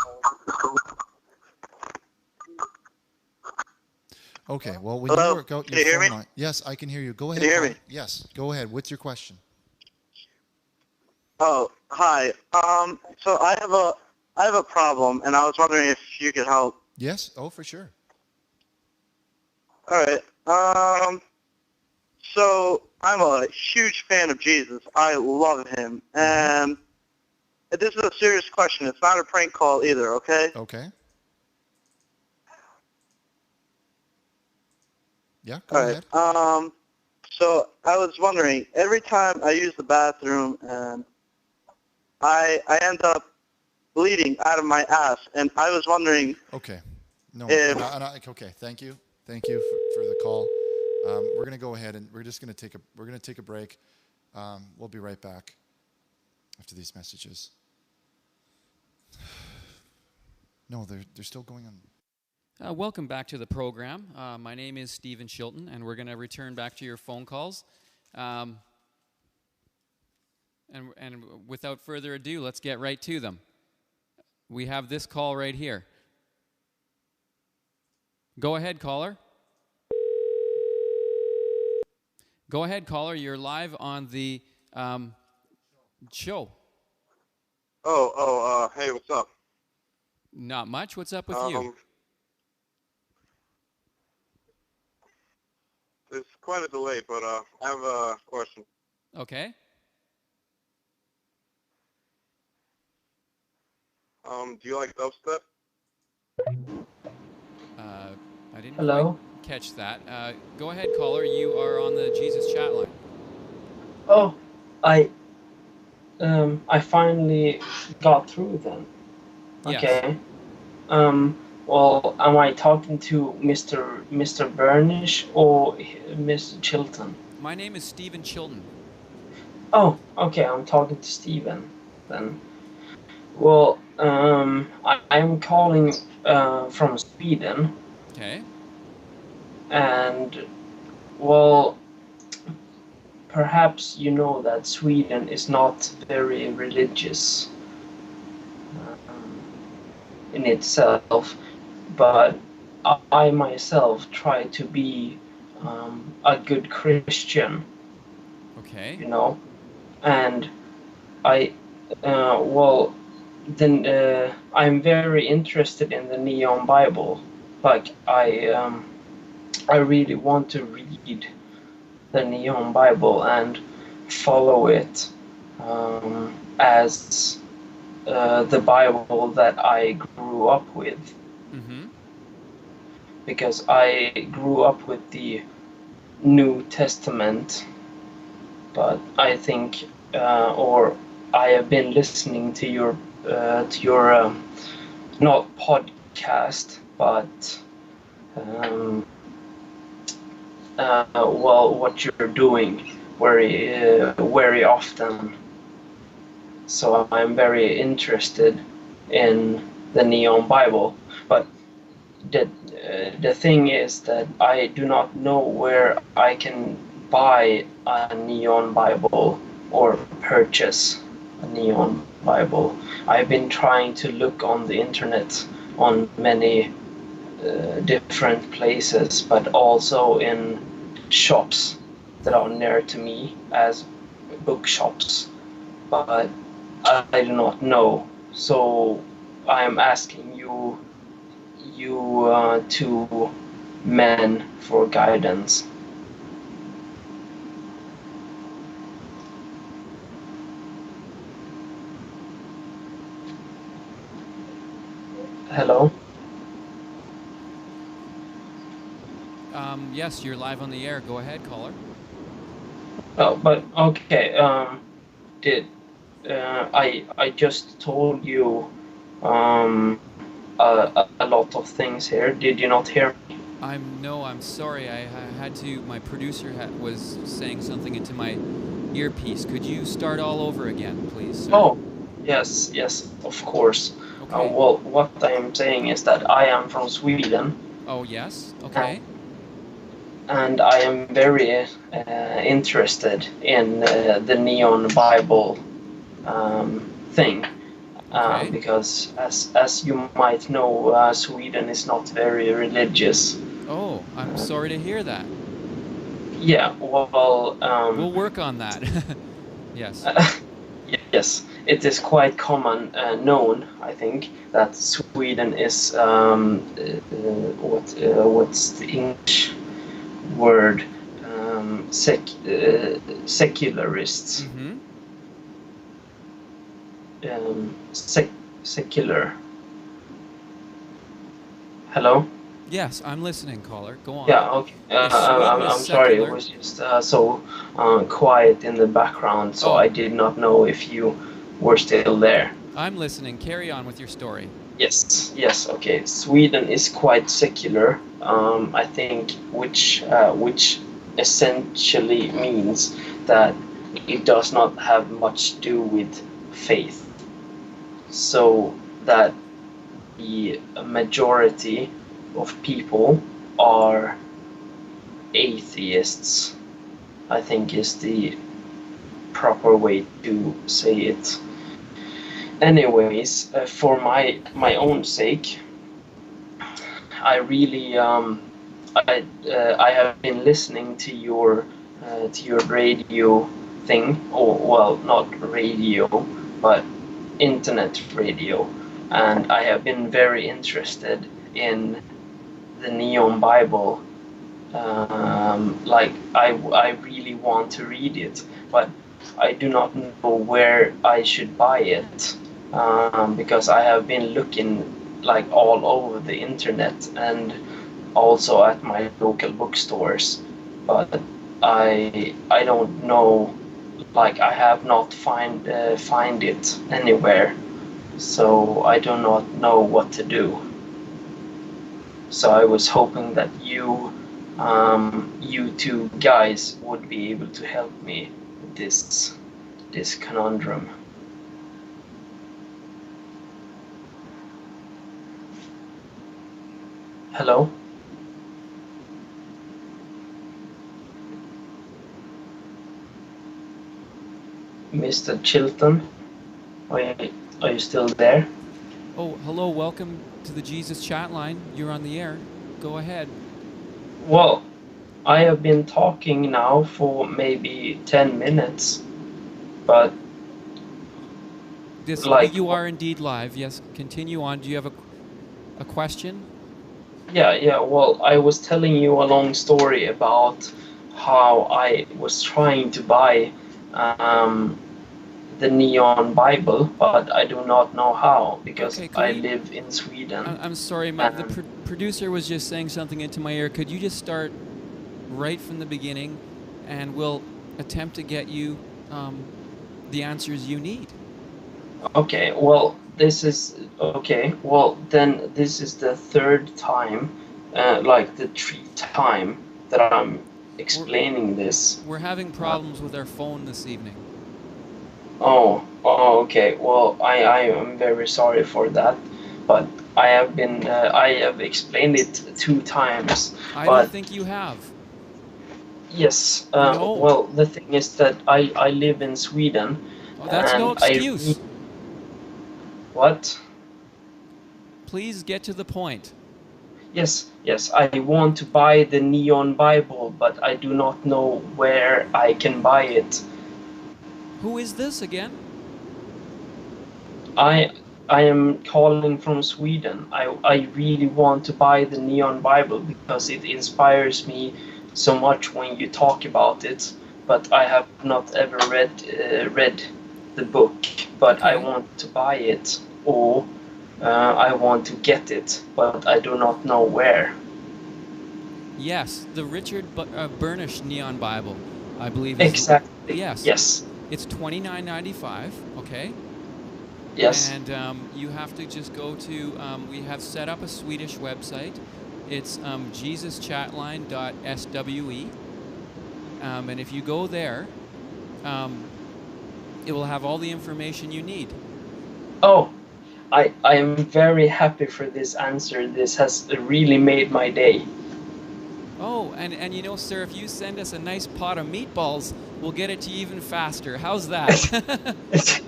Okay, well, when Hello? you work out Can you your hear phone me? line... Yes, I can hear you. Go ahead. Can you hear caller. me? Yes, go ahead. What's your question? Oh, hi. So I have a problem, and I was wondering if you could help. Yes? Oh, for sure. All right. So I'm a huge fan of Jesus. I love him, and this is a serious question. It's not a prank call either. Okay? Okay. Yeah, All right. So I was wondering, every time I use the bathroom, and I end up bleeding out of my ass, and I was wondering. Okay. No. If, okay. Thank you. Thank you for the call. We're going to go ahead and we're going to take a break. We'll be right back after these messages. No, they're still going on. Welcome back to the program. My name is Steven Chilton, and we're going to return back to your phone calls. And without further ado, let's get right to them. We have this call right here. Go ahead, caller. Go ahead, caller. You're live on the show. Hey, what's up? Not much. What's up with you? There's quite a delay, but I have a question. Okay. Do you like dubstep? I didn't Hello? quite catch that. Go ahead, caller. You are on the Jesus Chatline. Oh, I finally got through then. Yes. Okay. Well, am I talking to Mr. Burnish or Mr. Chilton? My name is Steven Chilton. Oh, okay. I'm talking to Steven then. Well, I'm calling from Sweden. Okay. And, well, perhaps you know that Sweden is not very religious in itself, but I myself try to be a good Christian. Okay. You know, and I'm very interested in the Neon Bible. Like I really want to read the Neon Bible and follow it as the Bible that I grew up with. Mm-hmm. Because I grew up with the New Testament, but I think, or I have been listening to your not podcast, but well, what you're doing very often. So I'm very interested in the Neon Bible, but the thing is that I do not know where I can buy a Neon Bible or purchase a Neon Bible. I've been trying to look on the internet on many different places, but also in shops that are near to me as bookshops, but I do not know. So I am asking you two men for guidance. Hello? Yes, you're live on the air. Go ahead, caller. Oh, but okay. I just told you a lot of things here. Did you not hear me? I'm sorry. I had to. My producer was saying something into my earpiece. Could you start all over again, please, sir? Oh, yes, of course. Okay. Well, what I am saying is that I am from Sweden. Oh, yes. Okay. And I am very interested in the Neon Bible thing. Okay. Because as you might know, Sweden is not very religious. Oh, I'm sorry to hear that. Yeah, well... we'll work on that. Yes. Yes, it is quite common known, I think, that Sweden is... what's the English word? Secularists. Mm-hmm. Secular. Hello? Yes, I'm listening, caller. Go on. Yeah, okay. I'm sorry, it was just so quiet in the background, so I did not know if you were still there. I'm listening. Carry on with your story. Yes, okay. Sweden is quite secular, I think, which essentially means that it does not have much to do with faith. So that the majority of people are atheists, I think is the proper way to say it. Anyways, for my own sake, I really I have been listening to your radio thing, or well, not radio, but internet radio, and I have been very interested in the Neon Bible. Like I really want to read it, but I do not know where I should buy it, because I have been looking like all over the internet and also at my local bookstores, but I don't know, like I have not find it anywhere, so I do not know what to do. So I was hoping that you two guys would be able to help me with this conundrum. Hello? Mr. Chilton, are you still there? Oh, hello, welcome to the Jesus Chatline. You're on the air. Go ahead. Well, I have been talking now for maybe 10 minutes, but... You are indeed live. Yes, continue on. Do you have a question? Yeah, well, I was telling you a long story about how I was trying to buy the Neon Bible, but I do not know how, because I live in Sweden. I'm sorry, the producer was just saying something into my ear. Could you just start right from the beginning, and we'll attempt to get you the answers you need? Okay, well, this is okay. Well, then this is the third time, like the time that I'm explaining this. We're having problems with our phone this evening. Oh, okay. Well, I am very sorry for that, but I have explained it 2 times. I but don't think you have. Yes. No. Well, the thing is that I live in Sweden. Oh, that's no excuse. What? Please get to the point. Yes, I want to buy the Neon Bible, but I do not know where I can buy it. Who is this again? I am calling from Sweden. I really want to buy the Neon Bible because it inspires me so much when you talk about it, but I have not ever read the book, but I want to buy it, or I want to get it, but I do not know where. Yes, the Richard Burnish Neon Bible, I believe. Is exactly. Yes. It's $29.95. Okay. Yes. And you have to just go to. We have set up a Swedish website. It's jesuschatline.swe. And if you go there, it will have all the information you need. Oh, I am very happy for this answer. This has really made my day. Oh, and you know, sir, if you send us a nice pot of meatballs, we'll get it to you even faster. How's that?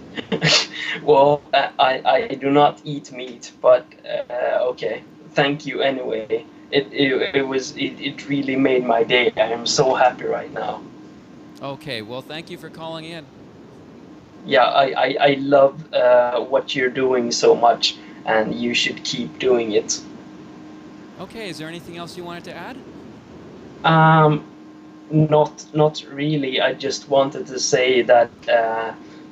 Well, I do not eat meat, but okay. Thank you anyway. It really made my day. I am so happy right now. Okay, well, thank you for calling in. Yeah, I love what you're doing so much, and you should keep doing it. Okay, is there anything else you wanted to add? Not really. I just wanted to say that,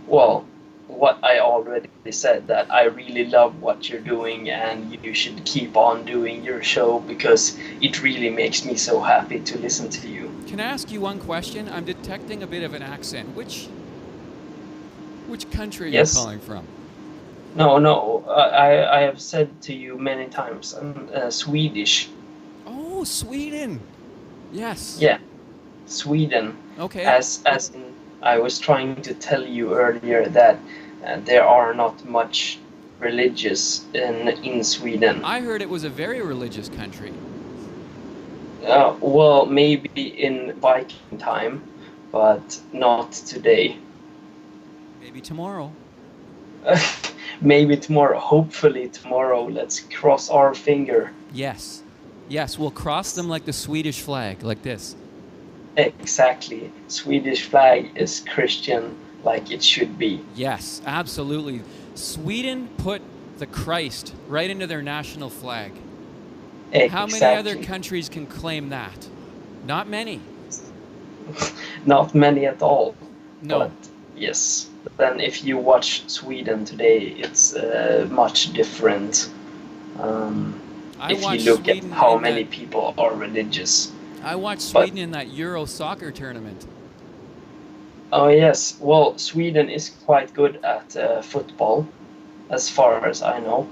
well, what I already said, that I really love what you're doing, and you should keep on doing your show because it really makes me so happy to listen to you. Can I ask you one question? I'm detecting a bit of an accent. Which country are you calling from? No, I have said to you many times, I'm Swedish. Oh, Sweden. Yes. Yeah, Sweden. Okay. As in, I was trying to tell you earlier that there are not much religious in Sweden. I heard it was a very religious country. Well, maybe in Viking time, but not today. Maybe tomorrow. Maybe tomorrow. Hopefully tomorrow. Let's cross our finger. Yes. Yes, we'll cross them like the Swedish flag, like this. Exactly. Swedish flag is Christian, like it should be. Yes, absolutely. Sweden put the Christ right into their national flag. Exactly. How many other countries can claim that? Not many. Not many at all. No. But yes. Then if you watch Sweden today, it's much different. If you look at how many people are religious. I watched Sweden in that Euro soccer tournament. Oh yes, well, Sweden is quite good at football, as far as I know.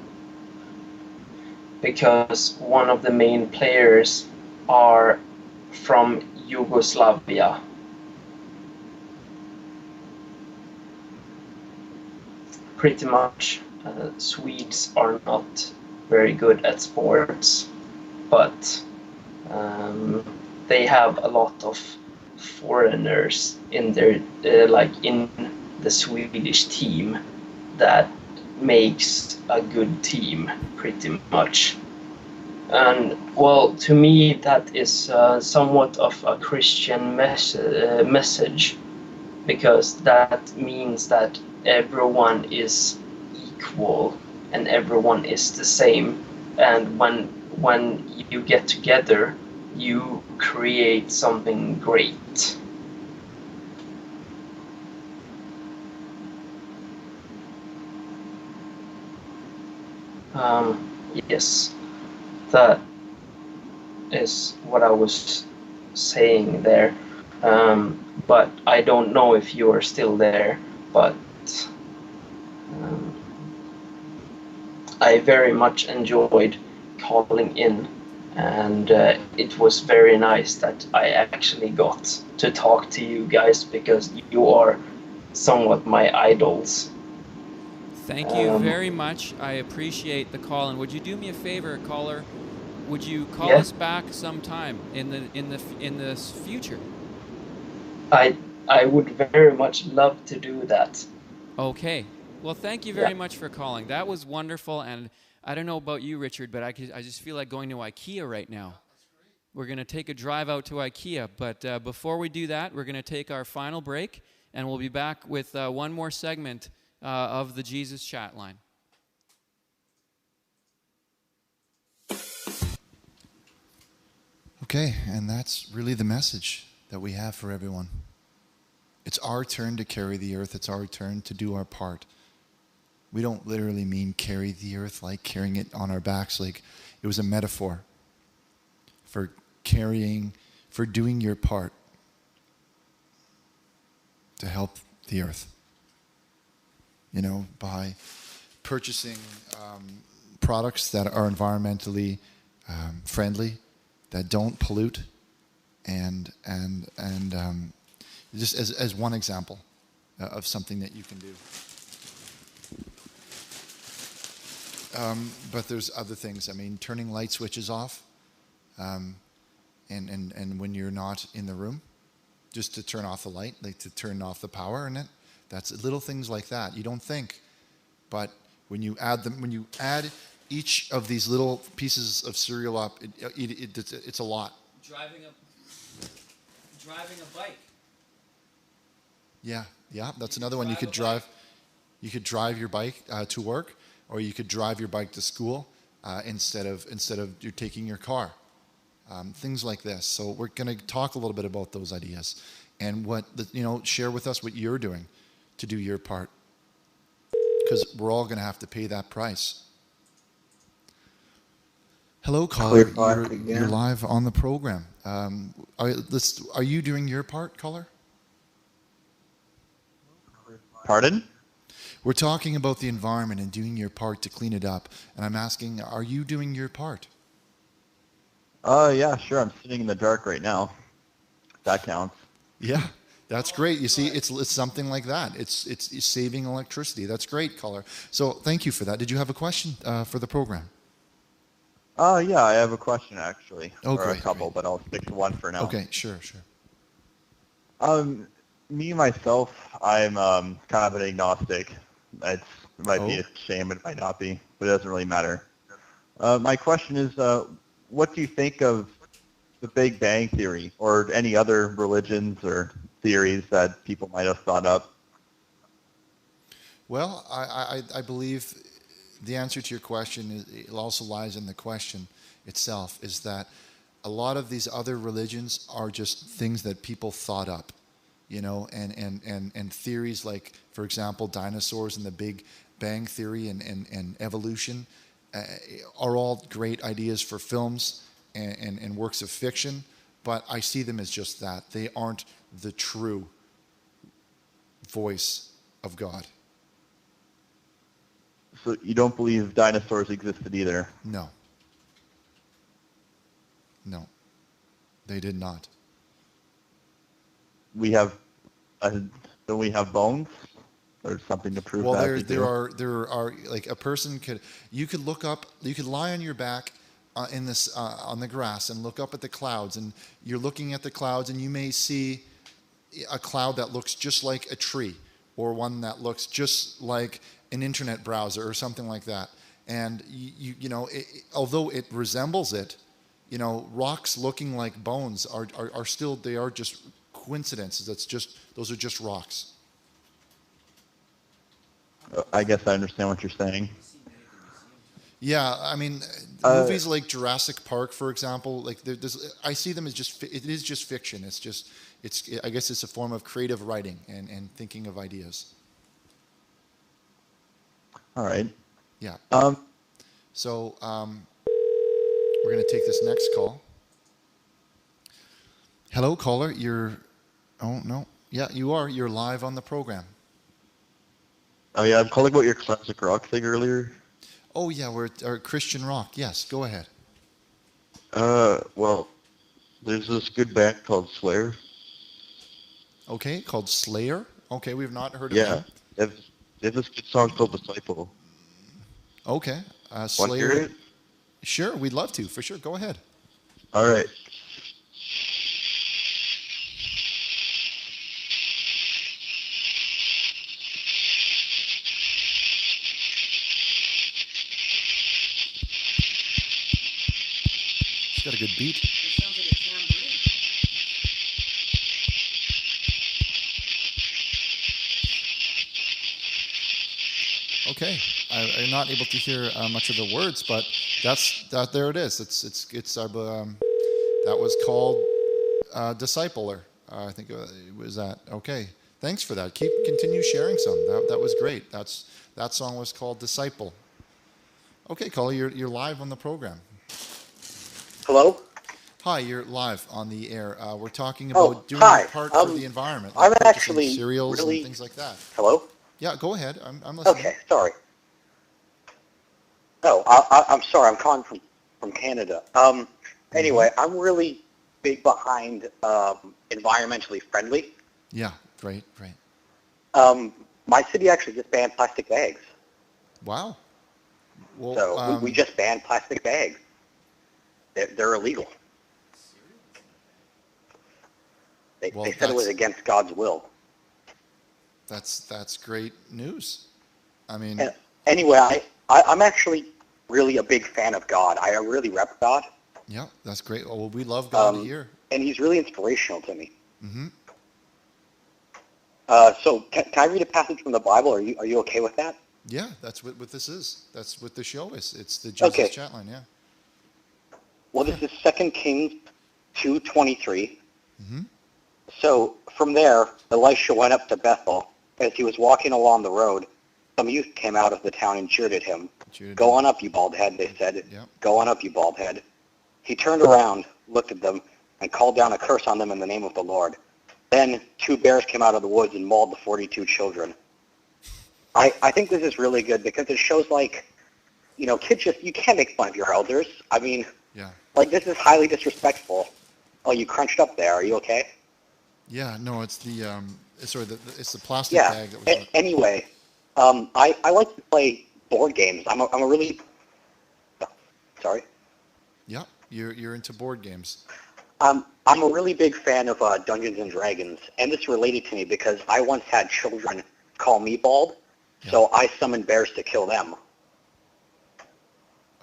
Because one of the main players are from Yugoslavia. Pretty much, Swedes are not very good at sports, but they have a lot of foreigners in their in the Swedish team that makes a good team, pretty much. And well, to me that is somewhat of a Christian message, because that means that everyone is equal and everyone is the same, and when you get together you create something great. Yes, that is what I was saying there, but I don't know if you are still there, but I very much enjoyed calling in, and it was very nice that I actually got to talk to you guys, because you are somewhat my idols. Thank you very much. I appreciate the call. And would you do me a favor, caller? Would you call us back sometime in the future? I would very much love to do that. Okay. Well, thank you very much for calling. That was wonderful, and I don't know about you, Richard, but I just feel like going to IKEA right now. We're going to take a drive out to IKEA, but before we do that, we're going to take our final break, and we'll be back with one more segment of the Jesus Chatline. Okay, and that's really the message that we have for everyone. It's our turn to carry the earth. It's our turn to do our part. We don't literally mean carry the earth like carrying it on our backs. Like it was a metaphor for doing your part to help the earth. You know, by purchasing products that are environmentally friendly, that don't pollute, and just as one example of something that you can do. But there's other things. I mean, turning light switches off, and when you're not in the room, just to turn off the light, like to turn off the power in it. That's little things like that. You don't think, but when you add each of these little pieces of cereal up, it's a lot. Driving a bike. Yeah, that's another one. You could drive your bike to work, or you could drive your bike to school instead of you're taking your car. Things like this. So we're going to talk a little bit about those ideas and share with us what you're doing to do your part, because we're all going to have to pay that price. Hello, caller. You're live on the program. Are you doing your part, caller? Pardon? We're talking about the environment and doing your part to clean it up, and I'm asking, are you doing your part? Yeah, sure. I'm sitting in the dark right now. That counts. Yeah, that's great. You see, it's something like that. It's saving electricity. That's great, caller. So thank you for that. Did you have a question for the program? Yeah, I have a question actually. Oh, or great. A couple, but I'll stick to one for now. Okay, sure. Me myself, I'm kind of an agnostic. It might be a shame, it might not be, but it doesn't really matter. My question is, what do you think of the Big Bang Theory or any other religions or theories that people might have thought up? Well, I believe the answer to your question it also lies in the question itself, is that a lot of these other religions are just things that people thought up, and theories like, for example, dinosaurs and the Big Bang Theory and evolution are all great ideas for films and works of fiction, but I see them as just that. They aren't the true voice of God. So you don't believe dinosaurs existed either? No, they did not. Do we have bones? Or something to prove that? Well, there are like a person you could lie on your back on the grass and look up at the clouds, and you're looking at the clouds, and you may see a cloud that looks just like a tree, or one that looks just like an internet browser or something like that. And although it resembles it, rocks looking like bones are still, they are just coincidences. Those are just rocks. I guess I understand what you're saying. Yeah, I mean, movies like Jurassic Park, for example, like I see them as it is just fiction. I guess it's a form of creative writing and thinking of ideas. All right. Yeah. So we're going to take this next call. Hello, caller. Oh, no. Yeah, you are. You're live on the program. Oh, yeah. I'm calling about your classic rock thing earlier. Oh yeah, we're Christian rock. Yes, go ahead. Well, there's this good band called Slayer. Okay, called Slayer. Okay, we've not heard of Yeah, them. they have this good song called Disciple. Okay, Want to Slayer. hear it? Sure, we'd love to, for sure. Go ahead. All right. It's got a good beat. Okay, I'm not able to hear much of the words, but that. There it is. It's that was called Discipler. I think it was that. Okay, thanks for that. Continue sharing some. That was great. That song was called Disciple. Okay, caller, you're live on the program. Hello? Hi, you're live on the air. We're talking about doing hi. our part for the environment. I'm like actually cereals really... and things like that. Hello? Yeah, go ahead. I'm listening. Okay, sorry. No, I'm sorry. I'm calling from Canada. Anyway, I'm really big behind environmentally friendly. Yeah, right. My city actually just banned plastic bags. Wow. Well, so we just banned plastic bags. They're illegal. They said it was against God's will. That's great news. I mean, anyway, I'm actually really a big fan of God. I really rep God. Yeah, that's great. Oh, well, we love God here. And He's really inspirational to me. Mm-hmm. So can I read a passage from the Bible? Are you okay with that? Yeah, that's what this is. That's what the show is. It's the Jesus Chatline, yeah. Well, this is 2 Kings 2:23. Mm-hmm. So from there, Elisha went up to Bethel. As he was walking along the road, some youth came out of the town and jeered at him. Go on up, you bald head, they said. Yep. Go on up, you bald head. He turned around, looked at them, and called down a curse on them in the name of the Lord. Then 2 bears came out of the woods and mauled the 42 children. I think this is really good because it shows, like, kids you can't make fun of your elders. I mean, this is highly disrespectful. Oh, you crunched up there. Are you okay? Yeah, no, it's the it's the plastic bag. That was anyway, I like to play board games. I'm a really sorry. Yeah, you're into board games. I'm a really big fan of Dungeons and Dragons, and it's related to me because I once had children call me bald, so I summoned bears to kill them.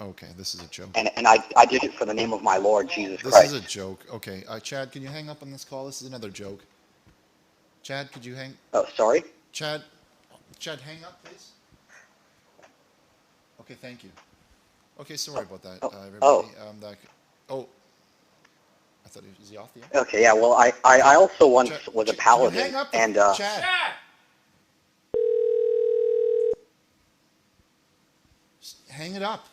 Okay, this is a joke. And I did it for the name of my Lord Jesus Christ. This is a joke. Okay, Chad, can you hang up on this call? This is another joke. Chad, could you hang? Oh, sorry? Chad, hang up, please. Okay, thank you. Okay, sorry about that, everybody. I thought was he off the air? Okay, yeah, well, I also once was a paladin. Hang up, and Chad. Hang it up.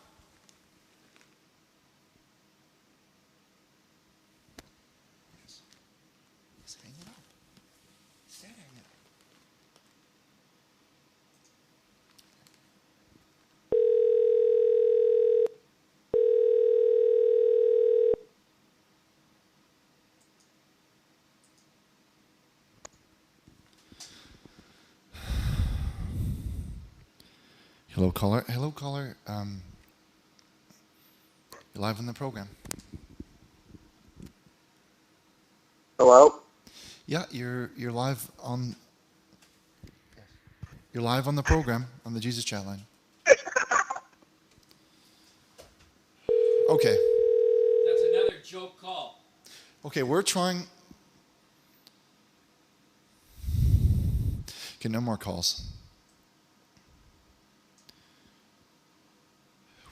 Hello, caller. Hello, caller. You're live on the program. Hello? Yeah, you're live on. You're live on the program on the Jesus Chatline. Okay. That's another joke call. Okay, we're trying. Okay, no more calls.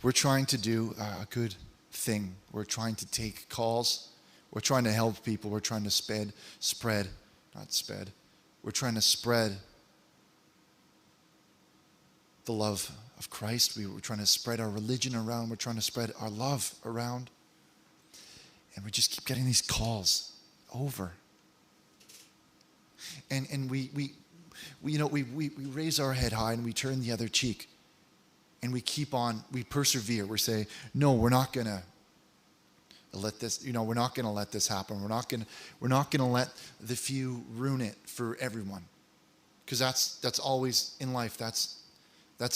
We're trying to do a good thing. We're trying to take calls. We're trying to help people. We're trying to spread. We're trying to spread the love of Christ. We're trying to spread our religion around. We're trying to spread our love around. And we just keep getting these calls over. And we raise our head high and we turn the other cheek. and we keep on, we persevere. We say, no, we're not going to let this, we're not going to let this happen. We're not going to let the few ruin it for everyone. Because that's always in life. That's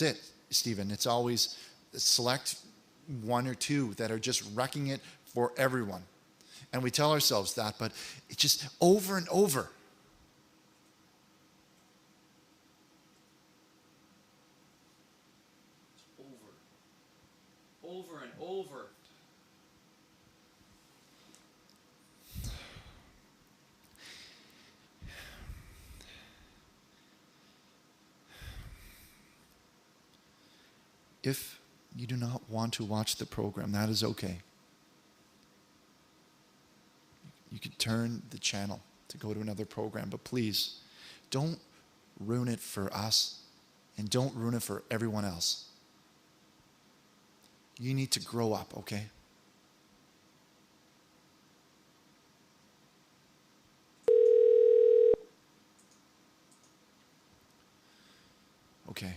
it, Stephen. It's always select one or two that are just wrecking it for everyone. And we tell ourselves that, but it's just over and over. Over and over. If you do not want to watch the program, that is okay. You can turn the channel to go to another program, but please don't ruin it for us and don't ruin it for everyone else. You need to grow up, okay? Okay.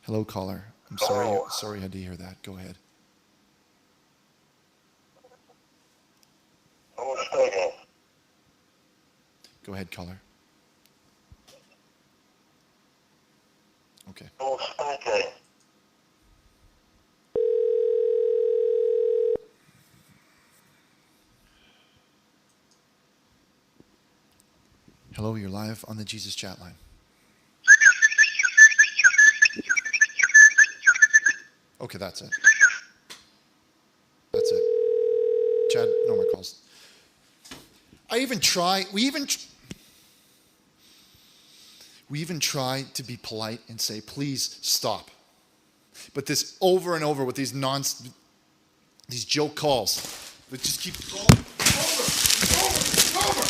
Hello, caller. I'm sorry I had to hear that. Go ahead. Go ahead, caller. Okay. Hello, you're live on the Jesus Chatline. Okay, that's it. That's it. Chad, no more calls. We even try to be polite and say, please stop. But this over and over with these joke calls, that just keep going over and over and over.